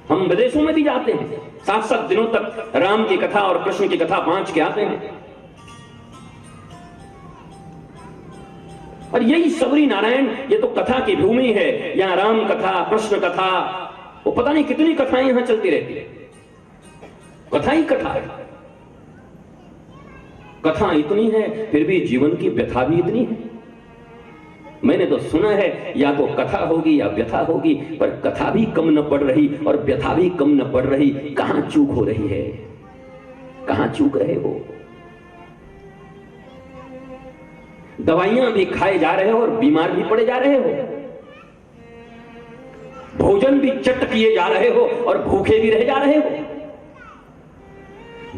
हम विदेशों में भी जाते हैं, 7-7 दिनों तक राम की कथा और कृष्ण की कथा बांच के आते हैं। और यही सबरी नारायण, ये तो कथा की भूमि है। यहां राम कथा, कृष्ण कथा, वो पता नहीं कितनी कथाएं यहां चलती रहती है। कथा ही कथा है, कथा इतनी है, फिर भी जीवन की व्यथा भी इतनी है। मैंने तो सुना है या तो कथा होगी या व्यथा होगी, पर कथा भी कम न पड़ रही और व्यथा भी कम न पड़ रही। कहां चूक हो रही है? कहां चूक रहे हो? दवाइयां भी खाए जा रहे हो और बीमार भी पड़े जा रहे हो। भोजन भी चट किए जा रहे हो और भूखे भी रह जा रहे हो।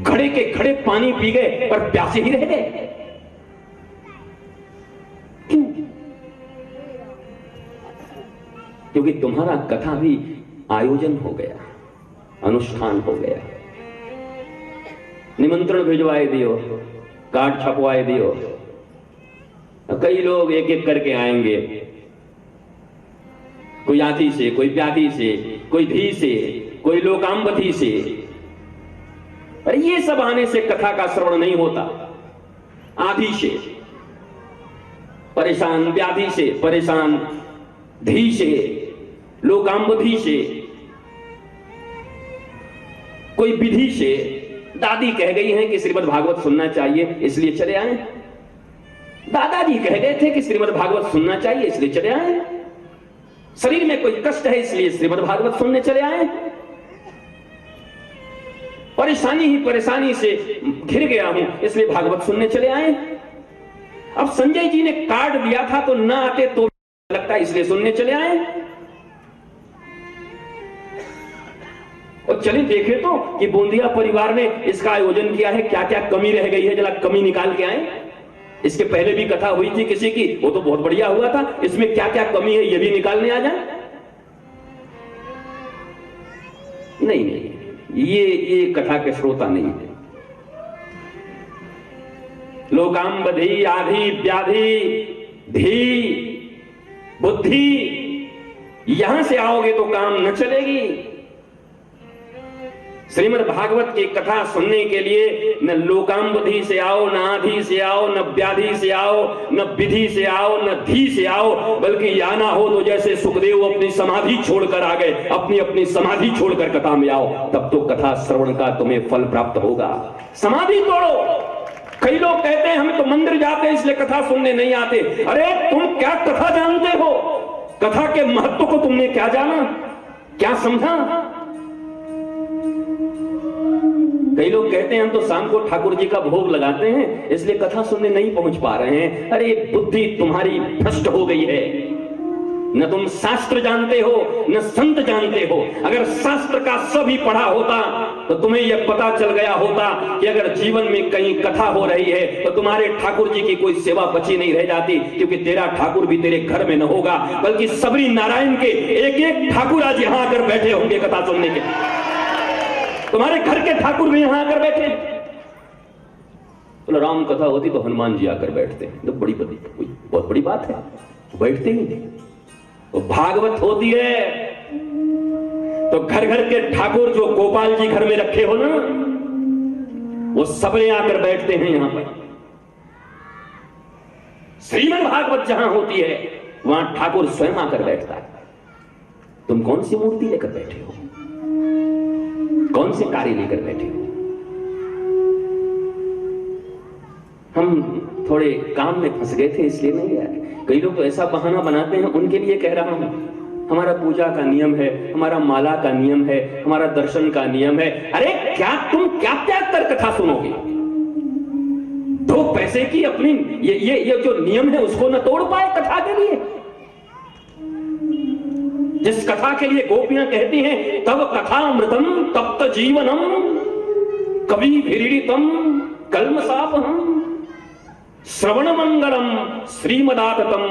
घड़े के घड़े पानी पी गए पर प्यासे ही रह गए। क्यों? क्योंकि तुम्हारा कथा भी आयोजन हो गया, अनुष्ठान हो गया। निमंत्रण भिजवाए दियो, कार्ड छपवाए दियो, कई लोग एक एक करके आएंगे, कोई आधी से, कोई प्यादी से, कोई धी से, कोई लोकांबधी से। पर ये सब आने से कथा का श्रवण नहीं होता। आधी से परेशान, व्याधि से परेशान, धी से, लोकांबधी से, कोई विधि से। दादी कह गई हैं कि श्रीमद् भागवत सुनना चाहिए इसलिए चले आए। दादाजी कह गए थे कि श्रीमद् भागवत सुनना चाहिए इसलिए चले आए। शरीर में कोई कष्ट है इसलिए श्रीमद् भागवत सुनने चले आए। परेशानी ही परेशानी से घिर गया हूं इसलिए भागवत सुनने चले आए। अब संजय जी ने कार्ड दिया था तो ना आते तो लगता इसलिए सुनने चले आए। और चलिए देखे तो कि बूंदिया परिवार ने इसका आयोजन किया है, क्या क्या कमी रह गई है, जरा कमी निकाल के आए। इसके पहले भी कथा हुई थी किसी की, वो तो बहुत बढ़िया हुआ था। इसमें क्या क्या कमी है ये भी निकालने आ जाए। नहीं नहीं, ये कथा के श्रोता नहीं है। लोकांबधी, आधी, व्याधि, धी, बुद्धि, यहां से आओगे तो काम न चलेगी। श्रीमद् भागवत की कथा सुनने के लिए न लोकांबधी से आओ, न आधी से आओ, न व्याधि से आओ, न विधि से आओ, न धी से आओ, बल्कि आना हो तो जैसे सुखदेव अपनी समाधि छोड़कर आ गए, अपनी अपनी समाधि छोड़कर कथा में आओ, तब तो कथा श्रवण का तुम्हें फल प्राप्त होगा। समाधि तोड़ो। कई लोग कहते हैं हम तो मंदिर जाते हैं इसलिए कथा सुनने नहीं आते। अरे तुम क्या कथा जानते हो? कथा के महत्व को तुमने क्या जाना, क्या समझा? कई लोग कहते हैं हम तो शाम को ठाकुर जी का भोग लगाते हैं इसलिए कथा सुनने नहीं पहुंच पा रहे हैं। अरे बुद्धि तुम्हारी भ्रष्ट हो गई है। न तुम शास्त्र जानते हो, न संत जानते हो। अगर शास्त्र का सभी पढ़ा होता तो तुम्हें यह पता चल गया होता कि अगर जीवन में कहीं कथा हो रही है तो तुम्हारे ठाकुर जी की कोई सेवा बची नहीं रह जाती, क्योंकि तेरा ठाकुर भी तेरे घर में न होगा, बल्कि सबरी नारायण के एक एक ठाकुर आज यहां आकर बैठे होंगे कथा सुनने के। तुम्हारे घर के ठाकुर भी यहां आकर बैठे। तो राम कथा होती तो हनुमान जी आकर बैठते, तो बड़ी बहुत बड़ी बात है, बैठते ही नहीं। तो भागवत होती है तो घर घर के ठाकुर जो गोपाल जी घर में रखे हो ना, वो सबने आकर बैठते हैं यहां पर। श्रीमद् भागवत जहां होती है वहां ठाकुर स्वयं आकर बैठता है। तुम कौन सी मूर्ति लेकर बैठे हो, कौन से कार्य लेकर बैठे हो? हम थोड़े काम में फंस गए थे इसलिए नहीं आए। कई लोग तो ऐसा बहाना बनाते हैं, उनके लिए कह रहा हूं। हमारा पूजा का नियम है, हमारा माला का नियम है, हमारा दर्शन का नियम है। अरे क्या तुम क्या त्याग कर कथा सुनोगे? 2 पैसे की अपनी ये जो नियम है उसको न तोड़ पाए कथा के लिए। जिस कथा के लिए गोपियां कहती हैं तब कथामृतम तप्त जीवनम कवि भिरीडितम कल्मषापहम श्रवण मंगलम श्रीमदाततम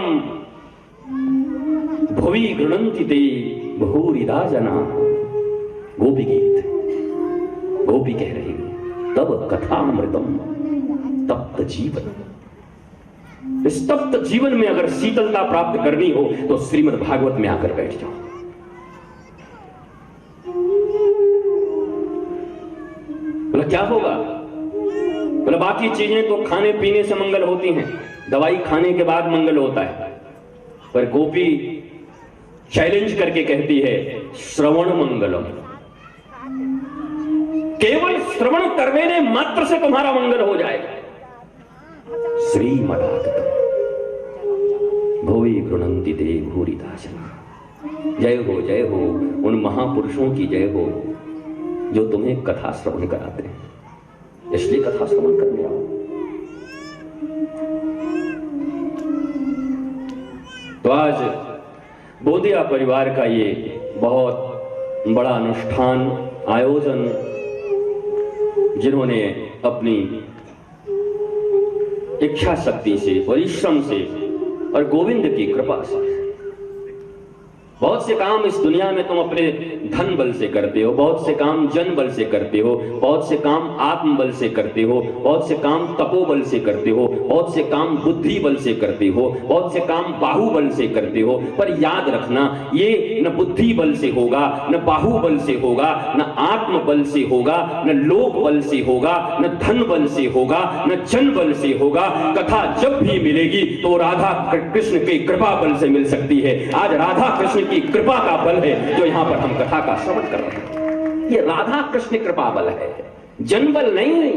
भुवि गृणन्ति ते बहुरिदा जना। गोपी गीत, गोपी कह रही है तब कथामृतम तप्त जीवन। इस तप्त जीवन में अगर शीतलता प्राप्त करनी हो तो श्रीमद् भागवत में आकर बैठ जाओ। बोला क्या होगा? बोला बाकी चीजें तो खाने पीने से मंगल होती हैं, दवाई खाने के बाद मंगल होता है, पर गोपी चैलेंज करके कहती है श्रवण मंगलम। केवल श्रवण करने मात्र से तुम्हारा मंगल हो जाएगा। श्रीमदाततम भुवि गृणन्ति ते भूरिदा जना। जय हो उन महापुरुषों की जय हो जो तुम्हें कथा श्रवण कराते हैं, इसलिए कथा श्रवण करने आओ। तो आज बोधिया परिवार का ये बहुत बड़ा अनुष्ठान आयोजन, जिन्होंने अपनी इच्छा शक्ति से, परिश्रम से और गोविंद की कृपा से बहुत से काम इस दुनिया में तुम अपने धन बल से करते हो, बहुत से काम जन बल से करते हो, बहुत से काम आत्म बल से करते हो, बहुत से काम तपोबल से करते हो, बहुत से काम बुद्धि बल से करते हो, बहुत से काम बाहुबल से करते हो। पर याद रखना, ये न बुद्धि बल से होगा, न बाहुबल से होगा, न आत्म बल से होगा, न लोक बल से होगा, न धन बल से होगा, न जन बल से होगा। कथा जब भी मिलेगी तो राधा कृष्ण की कृपा बल से मिल सकती है। आज राधा कृष्ण की कृपा का बल है जो यहां पर हम कथा का श्रवण कर रहे हैं। ये राधा कृष्ण कृपा बल है, जन बल नहीं,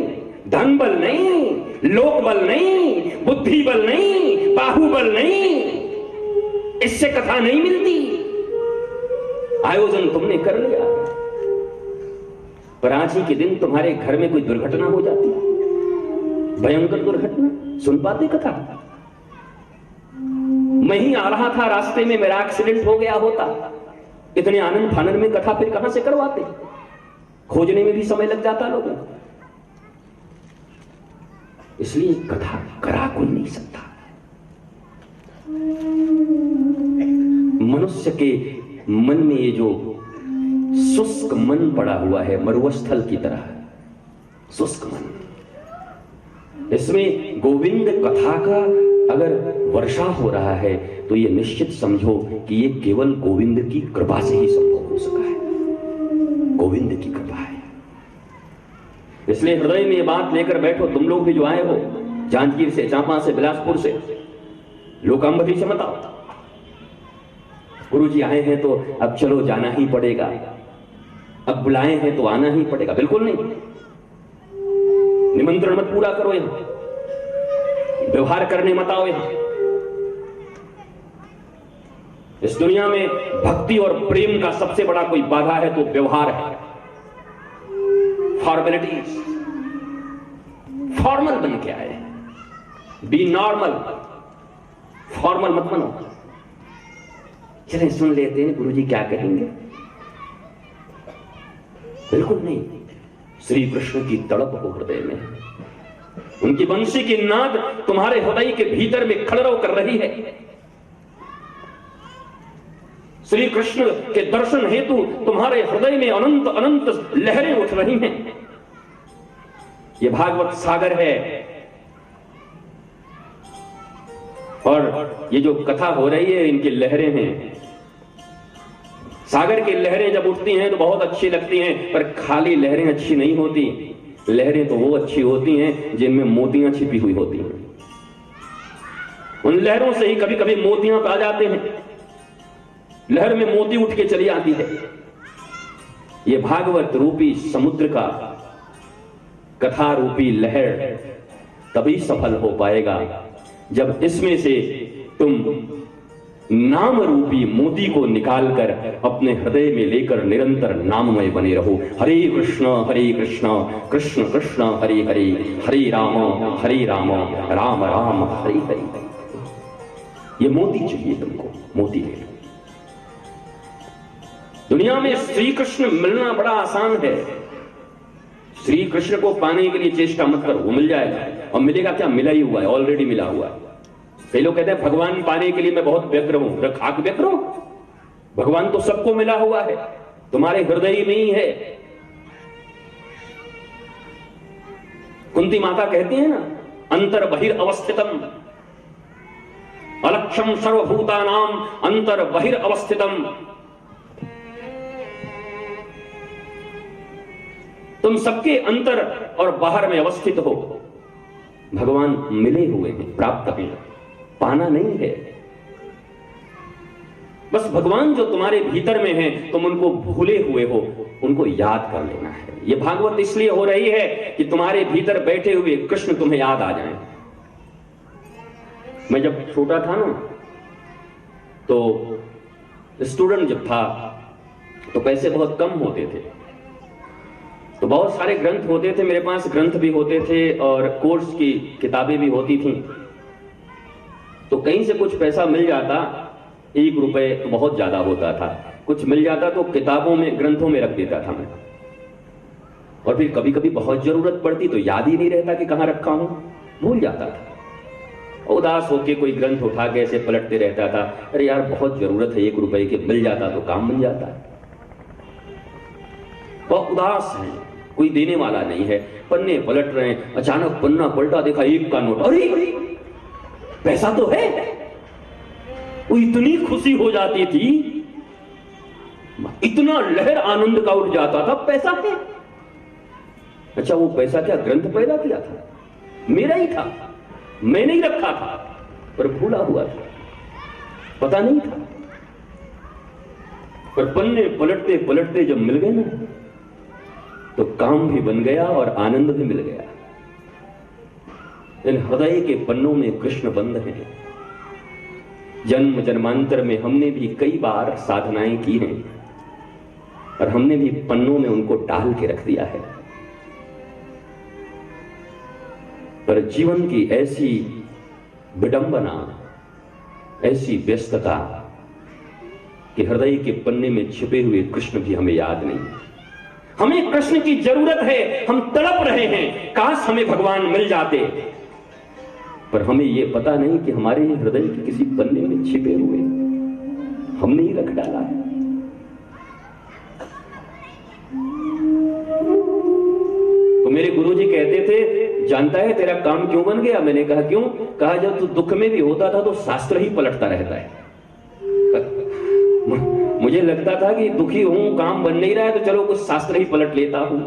धन बल नहीं, लोक बल नहीं, बुद्धि बल नहीं, बाहुबल नहीं। इससे कथा नहीं मिलती। आयोजन तुमने कर लिया, पर आज ही के दिन तुम्हारे घर में कोई दुर्घटना हो जाती, भयंकर दुर्घटना, सुन पाते कथा? मैं ही आ रहा था, रास्ते में मेरा एक्सीडेंट हो गया होता, इतने आनंद फानंद में कथा फिर कहां से करवाते? खोजने में भी समय लग जाता लोगों को। इसलिए कथा करा कोई नहीं सकता। मनुष्य के मन में ये जो शुष्क मन पड़ा हुआ है, मरुस्थल की तरह शुष्क मन, इसमें गोविंद कथा का अगर वर्षा हो रहा है तो ये निश्चित समझो कि ये केवल गोविंद की कृपा से ही संभव हो सका है। गोविंद की कृपा है। इसलिए हृदय में ये बात लेकर बैठो, तुम लोग भी जो आए हो जांजगीर से, चांपा से, बिलासपुर से, लोकांबरी से मत आओ। गुरु जी आए हैं तो अब चलो जाना ही पड़ेगा, अब बुलाए हैं तो आना ही पड़ेगा, बिल्कुल नहीं। निमंत्रण मत पूरा करो, यहां व्यवहार करने मत आओ। यहां इस दुनिया में भक्ति और प्रेम का सबसे बड़ा कोई बाधा है तो व्यवहार है, फॉर्मेलिटीज। फॉर्मल बन के आए, बी नॉर्मल, फॉर्मल मत बनो। चलें सुन लेते हैं गुरु जी क्या कहेंगे। बिल्कुल नहीं। श्री कृष्ण की तड़प हो हृदय में, उनकी बंशी की नाद तुम्हारे हृदय के भीतर में खड़रव कर रही है। श्री कृष्ण के दर्शन हेतु तुम्हारे हृदय में अनंत अनंत लहरें उठ रही हैं। ये भागवत सागर है, और ये जो कथा हो रही है इनकी लहरें हैं। सागर की लहरें जब उठती हैं तो बहुत अच्छी लगती हैं, पर खाली लहरें अच्छी नहीं होती। लहरें तो वो अच्छी होती हैं जिनमें मोतियां छिपी हुई होती हैं। उन लहरों से ही कभी कभी मोतियां पा जाते हैं, लहर में मोती उठ के चली आती है। ये भागवत रूपी समुद्र का कथा रूपी लहर तभी सफल हो पाएगा जब इसमें से तुम नाम रूपी मोती को निकालकर अपने हृदय में लेकर निरंतर नाममय बने रहो। हरे कृष्ण कृष्ण कृष्ण हरे हरे, हरे राम राम राम हरे हरे। ये मोती चाहिए तुमको, मोती ले लो। दुनिया में श्री कृष्ण मिलना बड़ा आसान है। श्री कृष्ण को पाने के लिए चेष्टा मत करो, वो मिल जाएगा। और मिलेगा क्या? मिला ही हुआ है, ऑलरेडी मिला हुआ है। कई लोग कहते हैं भगवान पाने के लिए मैं बहुत व्यग्र हूं। खाक व्यग्र हो? भगवान तो सबको मिला हुआ है, तुम्हारे हृदय में ही है। कुंती माता कहती है ना, अंतर बहिर अवस्थितम अलक्षम सर्वभूतानाम अंतर बहिर अवस्थितम। तुम सबके अंतर और बाहर में अवस्थित हो। भगवान मिले हुए हैं, प्राप्त हैं, पाना नहीं है। बस भगवान जो तुम्हारे भीतर में है तुम उनको भूले हुए हो, उनको याद कर लेना है। यह भागवत इसलिए हो रही है कि तुम्हारे भीतर बैठे हुए कृष्ण तुम्हें याद आ जाएं। मैं जब छोटा था ना, तो स्टूडेंट जब था तो पैसे बहुत कम होते थे, तो बहुत सारे ग्रंथ होते थे मेरे पास, ग्रंथ भी होते थे और कोर्स की किताबें भी होती थी। तो कहीं से कुछ पैसा मिल जाता, 1 रुपए तो बहुत ज्यादा होता था, कुछ मिल जाता तो किताबों में, ग्रंथों में रख देता था मैं। और फिर कभी कभी बहुत जरूरत पड़ती तो याद ही नहीं रहता कि कहां रखा हूं, भूल जाता था। उदास होके कोई ग्रंथ उठा के ऐसे पलटते रहता था, अरे यार बहुत जरूरत है, 1 रुपए के मिल जाता तो काम बन जाता है। बहुत उदास है, कोई देने वाला नहीं है, पन्ने पलट रहे हैं, अचानक पन्ना पलटा, देखा 1 का नोट, अरे पैसा तो है। वो इतनी खुशी हो जाती थी, इतना लहर आनंद का उठ जाता था, पैसा है। अच्छा वो पैसा क्या ग्रंथ पैदा किया था? मेरा ही था, मैंने ही रखा था, पर भूला हुआ था, पता नहीं था। पर पन्ने पलटते पलटते जब मिल गए ना, तो काम भी बन गया और आनंद भी मिल गया। इन हृदय के पन्नों में कृष्ण बंद है। जन्म जन्मांतर में हमने भी कई बार साधनाएं की हैं और हमने भी पन्नों में उनको डाल के रख दिया है। पर जीवन की ऐसी विडंबना, ऐसी व्यस्तता कि हृदय के पन्ने में छिपे हुए कृष्ण भी हमें याद नहीं। हमें कृष्ण की जरूरत है, हम तड़प रहे हैं, काश हमें भगवान मिल जाते, पर हमें यह पता नहीं कि हमारे हृदय के किसी पन्ने में छिपे हुए हमने ही रख डाला है। तो मेरे गुरुजी कहते थे, जानता है तेरा काम क्यों बन गया? मैंने कहा क्यों? कहा जब तू दुख में भी होता था तो शास्त्र ही पलटता रहता है। मुझे लगता था कि दुखी हूं, काम बन नहीं रहा है, तो चलो कुछ शास्त्र ही पलट लेता हूं,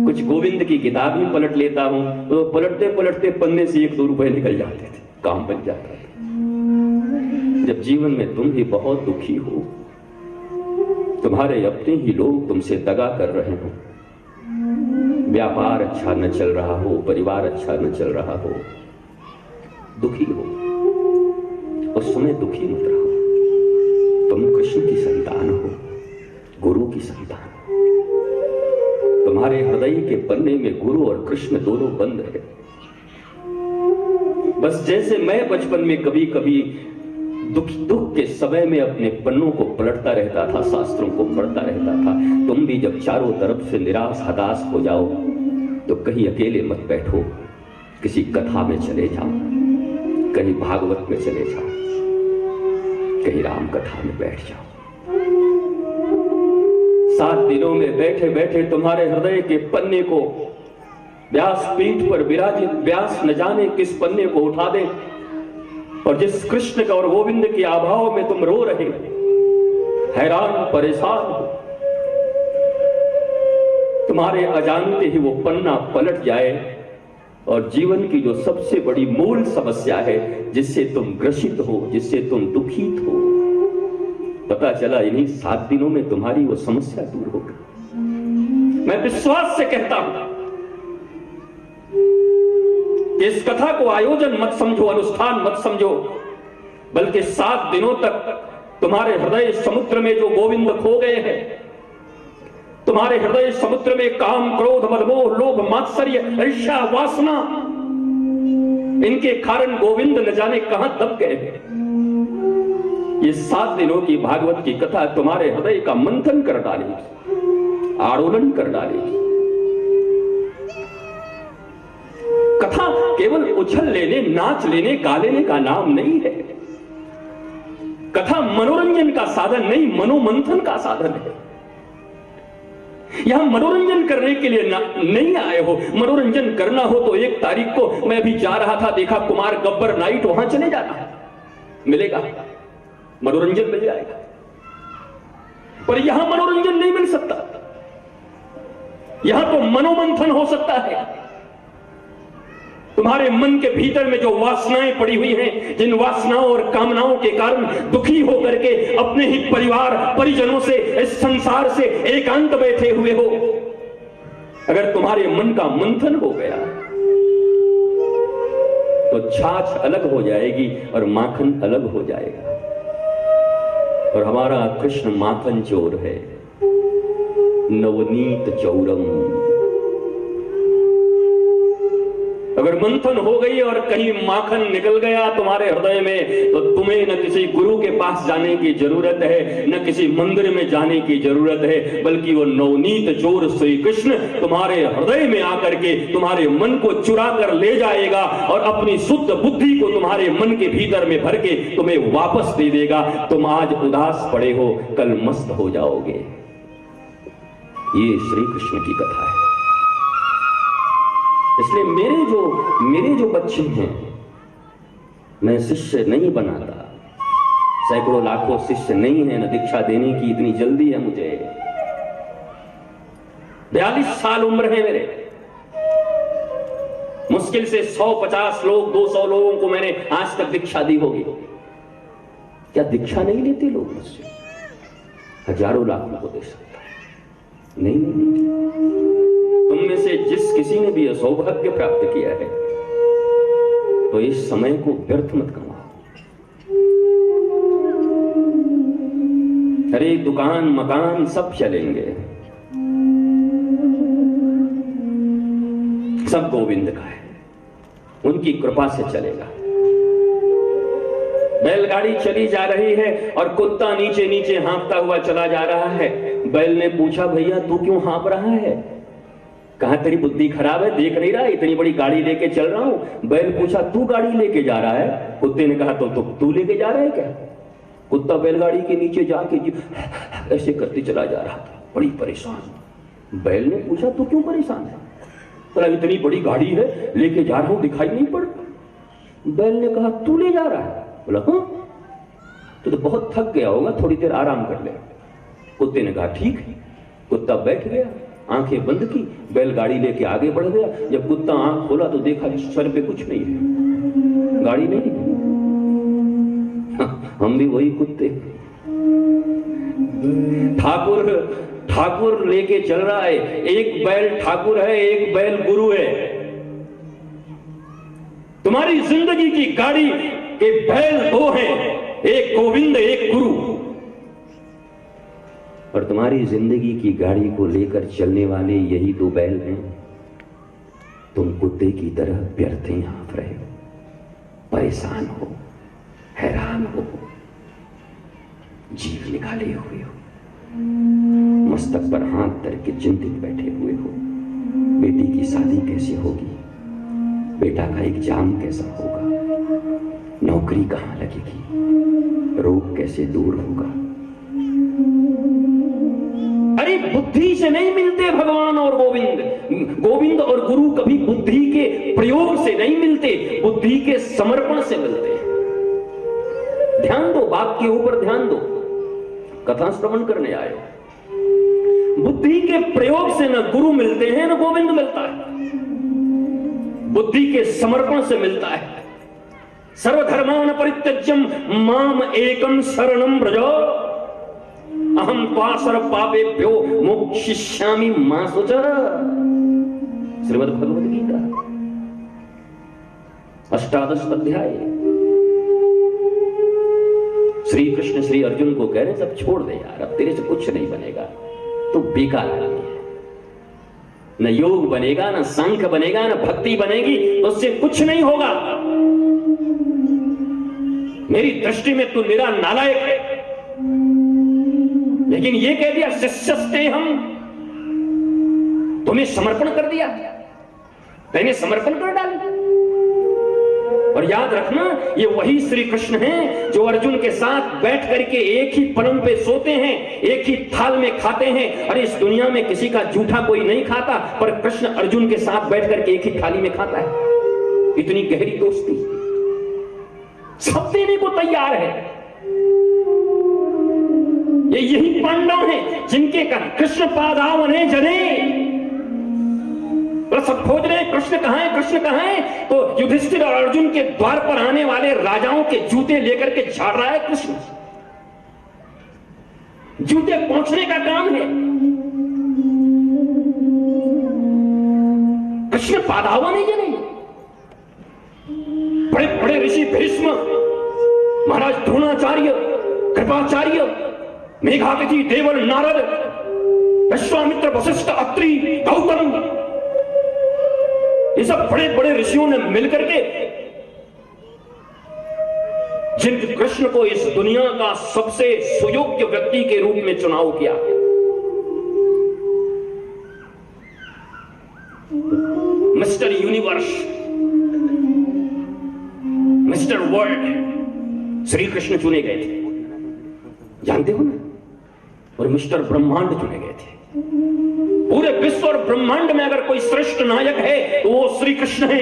कुछ गोविंद की किताब ही पलट लेता हूं। तो पलटते पलटते पन्ने से 1-2 रुपए निकल जाते थे, काम बन जाता था। जब जीवन में तुम भी बहुत दुखी हो, तुम्हारे अपने ही लोग तुमसे दगा कर रहे हो, व्यापार अच्छा न चल रहा हो, परिवार अच्छा न चल रहा हो, दुखी हो, उस समय दुखी मत रहो। तुम कृष्ण की संतान हो, गुरु की संतान हो। तुम्हारे हृदय के पन्ने में गुरु और कृष्ण दोनों बंद है। बस जैसे मैं बचपन में कभी कभी दुख के समय में अपने पन्नों को पलटता रहता था, शास्त्रों को पढ़ता रहता था, तुम भी जब चारों तरफ से निराश हताश हो जाओ तो कहीं अकेले मत बैठो, किसी कथा में चले जाओ, कहीं भागवत में चले जाओ, कहीं राम कथा में बैठ जाओ। 7 दिनों में बैठे बैठे तुम्हारे हृदय के पन्ने को व्यास पीठ पर विराजित व्यास न जाने किस पन्ने को उठा दे, और जिस कृष्ण का और गोविंद के अभाव में तुम रो रहे, हैरान परेशान हो, तुम्हारे अजानते ही वो पन्ना पलट जाए और जीवन की जो सबसे बड़ी मूल समस्या है, जिससे तुम ग्रसित हो, जिससे तुम दुखित हो, पता चला इन्हीं 7 दिनों में तुम्हारी वो समस्या दूर हो गई। मैं विश्वास से कहता हूं कि इस कथा को आयोजन मत समझो, अनुष्ठान मत समझो, बल्कि 7 दिनों तक तुम्हारे हृदय समुद्र में जो गोविंद खो गए हैं, तुम्हारे हृदय समुद्र में काम क्रोध मदमोह लोभ मात्सर्य ईर्ष्या वासना, इनके कारण गोविंद न जाने कहां दब गए हैं। ये 7 दिनों की भागवत की कथा तुम्हारे हृदय का मंथन कर डालेगी, आड़ोलन कर डालेगी। कथा केवल उछल लेने, नाच लेने, गा लेने का नाम नहीं है। कथा मनोरंजन का साधन नहीं, मनोमंथन का साधन है। यहां मनोरंजन करने के लिए नहीं आए हो। मनोरंजन करना हो तो 1 तारीख को मैं अभी जा रहा था, देखा कुमार गब्बर नाइट, वहां चले जाना, मिलेगा, मनोरंजन मिल जाएगा। पर यहां मनोरंजन नहीं मिल सकता, यहां तो मनोमंथन हो सकता है। तुम्हारे मन के भीतर में जो वासनाएं पड़ी हुई हैं, जिन वासनाओं और कामनाओं के कारण दुखी होकर के अपने ही परिवार परिजनों से, इस संसार से एकांत बैठे हुए हो, अगर तुम्हारे मन का मंथन हो गया तो छाछ अलग हो जाएगी और माखन अलग हो जाएगा। और हमारा कृष्ण माखन चोर है, नवनीत चौरम। अगर मंथन हो गई और कहीं माखन निकल गया तुम्हारे हृदय में, तो तुम्हें न किसी गुरु के पास जाने की जरूरत है, न किसी मंदिर में जाने की जरूरत है, बल्कि वो नवनीत चोर श्री कृष्ण तुम्हारे हृदय में आकर के तुम्हारे मन को चुरा कर ले जाएगा और अपनी शुद्ध बुद्धि को तुम्हारे मन के भीतर में भर के तुम्हें वापस दे देगा। तुम आज उदास पड़े हो, कल मस्त हो जाओगे। ये श्री कृष्ण की कथा है। इसलिए मेरे जो बच्चे हैं, मैं शिष्य नहीं बनाता। सैकड़ों लाखों शिष्य नहीं है, न दीक्षा देने की इतनी जल्दी है मुझे। 42 साल उम्र है मेरे। मुश्किल से 150 लोग 200 लोगों को मैंने आज तक दीक्षा दी होगी। क्या दीक्षा नहीं लेते लोग मुझसे? हजारों लाखों को दे सकता है। नहीं। तुम में से जिस किसी ने भी सौभाग्य प्राप्त किया है, तो इस समय को व्यर्थ मत कमाओ। अरे दुकान मकान सब चलेंगे, सब गोविंद का है, उनकी कृपा से चलेगा। बैलगाड़ी चली जा रही है और कुत्ता नीचे नीचे हाँफता हुआ चला जा रहा है। बैल ने पूछा, भैया तू क्यों हाँफ रहा है? कहा तेरी बुद्धि खराब है, देख नहीं रहा इतनी बड़ी गाड़ी लेके चल रहा हूं। बैल पूछा, तू गाड़ी लेके जा रहा है? कुत्ते ने कहा, तो तू लेके जा रहा है क्या? कुत्ता बैलगाड़ी के नीचे जाके ऐसे करते चला जा रहा था, बड़ी परेशान। बैल ने पूछा, तू क्यों परेशान है? बोला, इतनी बड़ी गाड़ी है लेके जा रहा हूं, दिखाई नहीं पड़ता। बैल ने कहा, तू ले जा रहा है? बोला, हाँ। तो बहुत थक गया होगा, थोड़ी देर आराम कर ले। कुत्ते ने कहा, ठीक है। कुत्ता बैठ गया, आंखें बंद की, बैलगाड़ी लेके आगे बढ़ गया। जब कुत्ता आंख खोला तो देखा सर पे कुछ नहीं है, गाड़ी नहीं है। हम भी वही कुत्ते। ठाकुर लेके चल रहा है। एक बैल ठाकुर है, एक बैल गुरु है। तुम्हारी जिंदगी की गाड़ी के बैल दो हैं, एक गोविंद एक गुरु। और तुम्हारी जिंदगी की गाड़ी को लेकर चलने वाले यही दो बैल हैं। तुम कुत्ते की तरह व्यर्थ हाँफ रहे हो, परेशान हो, हैरान हो, जीव निकाले हुए हो, मस्तक पर हाथ धर के चिंतित बैठे हुए हो। बेटी की शादी कैसे होगी, बेटा का एग्जाम कैसा होगा, नौकरी कहां लगेगी, रोग कैसे दूर होगा। अरे बुद्धि से नहीं मिलते भगवान और गोविंद और गुरु कभी बुद्धि के प्रयोग से नहीं मिलते, बुद्धि के समर्पण से मिलते हैं। ध्यान दो, बात के ऊपर ध्यान दो। कथा श्रवण करने आए हो। बुद्धि के प्रयोग से न गुरु मिलते हैं न गोविंद मिलता है, बुद्धि के समर्पण से मिलता है। सर्वधर्मान परित्यज्यम माम एकम शरणम व्रज अहम त्वा सर्व पापेभ्यो मोक्षयिष्यामि मा शुचः। श्रीमद् भगवद गीता 18वां अध्याय। श्री कृष्ण श्री अर्जुन को कह रहे सब छोड़ दे यार, अब तेरे से कुछ नहीं बनेगा, तो बेकार आदमी है। न योग बनेगा, न सांख्य बनेगा, न भक्ति बनेगी, तो उससे कुछ नहीं होगा। मेरी दृष्टि में तू निरा नालायक है। लेकिन ये कह दिया शिष्यस्ते हम, तूने समर्पण कर दिया, मैंने समर्पण कर डाला। और याद रखना, ये वही श्री कृष्ण हैं जो अर्जुन के साथ बैठ करके एक ही पलंग पे सोते हैं, एक ही थाल में खाते हैं। अरे इस दुनिया में किसी का जूठा कोई नहीं खाता, पर कृष्ण अर्जुन के साथ बैठ करके एक ही थाली में खाता है। इतनी गहरी दोस्ती, सब देने को तैयार है। ये यही पांडव हैं जिनके कृष्ण पादावने जने, सब खोज रहे हैं कृष्ण कहां है, कृष्ण कहां है। तो युधिष्ठिर और अर्जुन के द्वार पर आने वाले राजाओं के जूते लेकर के झाड़ रहा है कृष्ण। जूते पहुंचने का काम है। कृष्ण पादावने जने। बड़े बड़े ऋषि भीष्म, महाराज द्रोणाचार्य, कृपाचार्य, मेघातिथि, देवल, नारद, विश्वामित्र, वशिष्ठ, अत्रि, गौतम, ये सब बड़े बड़े ऋषियों ने मिलकर के जिन कृष्ण को इस दुनिया का सबसे सुयोग्य व्यक्ति के रूप में चुनाव किया, mister universe, mister world Shri Krishna चुने गए थे, जानते हो ना? और मिस्टर ब्रह्मांड चुने गए थे। पूरे विश्व और ब्रह्मांड में अगर कोई श्रेष्ठ नायक है तो वो श्री कृष्ण है।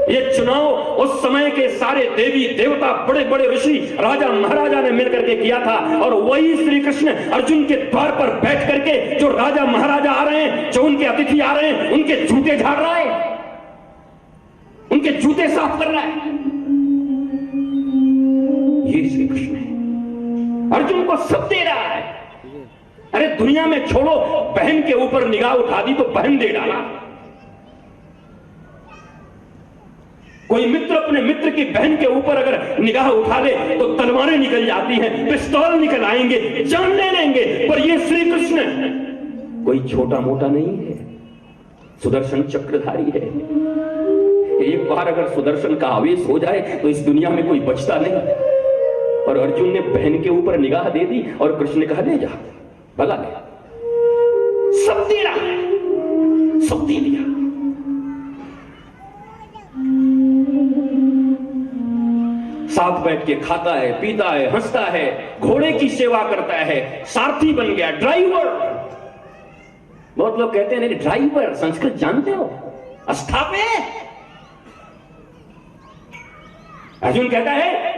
ये चुनाव उस समय के सारे देवी देवता, बड़े बड़े ऋषि, राजा महाराजा ने मिलकर के किया था। और वही श्री कृष्ण अर्जुन के द्वार पर बैठ करके, जो राजा महाराजा आ रहे हैं, जो उनके अतिथि आ रहे हैं, उनके जूते झाड़ रहा है, उनके जूते साफ कर रहा है। ये श्री कृष्ण है। अर्जुन को सब दे रहा है। अरे दुनिया में छोड़ो, बहन के ऊपर निगाह उठा दी तो बहन दे डाला। कोई मित्र अपने मित्र की बहन के ऊपर अगर निगाह उठा ले तो तलवारें निकल जाती हैं, पिस्तौल निकल आएंगे, जान ले लेंगे। पर ये श्री कृष्ण कोई छोटा मोटा नहीं है, सुदर्शन चक्रधारी है। एक बार अगर सुदर्शन का आवेश हो जाए तो इस दुनिया में कोई बचता नहीं। और अर्जुन ने बहन के ऊपर निगाह दे दी और कृष्ण ने कहा ले जा, भगा ले, सब दे रहा है, सब दे दिया। साथ बैठ के खाता है, पीता है, हंसता है, घोड़े की सेवा करता है, सारथी बन गया, ड्राइवर। बहुत लोग कहते हैं नहीं, ड्राइवर संस्कृत जानते हो? अस्थापे। अर्जुन कहता है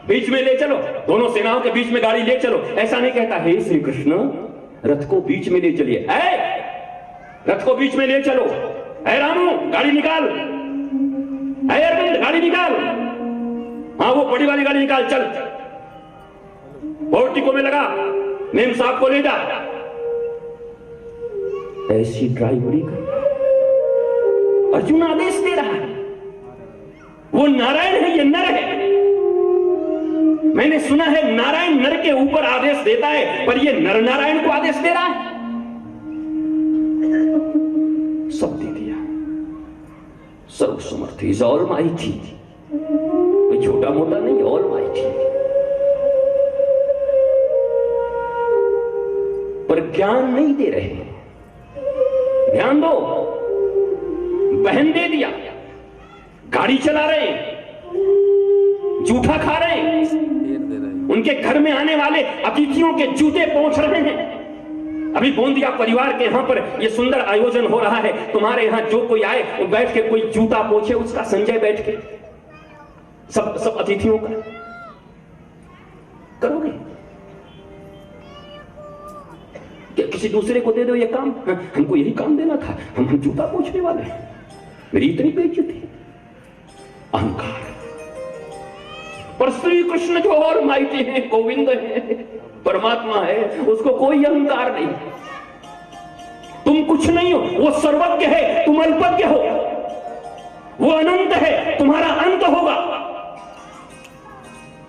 बीच में ले चलो, दोनों सेनाओं के बीच में गाड़ी ले चलो। ऐसा नहीं कहता हे श्री कृष्ण रथ को बीच में ले चलिए, रथ को बीच में ले चलो, ऐ रामू गाड़ी निकाल, ऐ अरविंद गाड़ी निकाल, हाँ वो बड़ी वाली गाड़ी निकाल, चल पोर्टिको में लगा, मेम साहब को ले जा। ऐसी ड्राइवरी कर अर्जुन आदेश दे रहा है। वो नारायण है, ये नर है। मैंने सुना है नारायण नर के ऊपर आदेश देता है, पर ये नर नारायण को आदेश दे रहा है। सब दे दिया। सर्वसमर्थ, इज ऑलमाइटी। कोई छोटा मोटा नहीं, ऑलमाइटी। पर ज्ञान नहीं दे रहे। ध्यान दो, बहन दे दिया, गाड़ी चला रहे हैं, जूठा खा रहे हैं, उनके घर में आने वाले अतिथियों के जूते पोंछ रहे हैं। अभी बोंदिया परिवार के यहां पर यह सुंदर आयोजन हो रहा है। तुम्हारे यहां जो कोई आए वो बैठ के कोई जूता पोंछे, उसका संजय बैठ के सब अतिथियों का करोगे क्या? किसी दूसरे को दे दो ये काम, हमको यही काम देना था, हम जूता पोंछने वाले हैं। मेरी इतनी बेइज्जती, अहंकार। पर श्री कृष्ण जो और माइटी है, गोविंद है, परमात्मा है, उसको कोई अहंकार नहीं। तुम कुछ नहीं हो, वो सर्वज्ञ है, तुम अल्पज्ञ हो। वो अनंत है, तुम्हारा अंत होगा।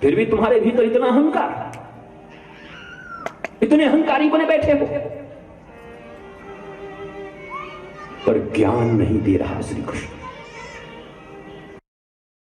फिर भी तुम्हारे भीतर इतना अहंकार, इतने अहंकारी बने बैठे हो। पर ज्ञान नहीं दे रहा श्री कृष्ण।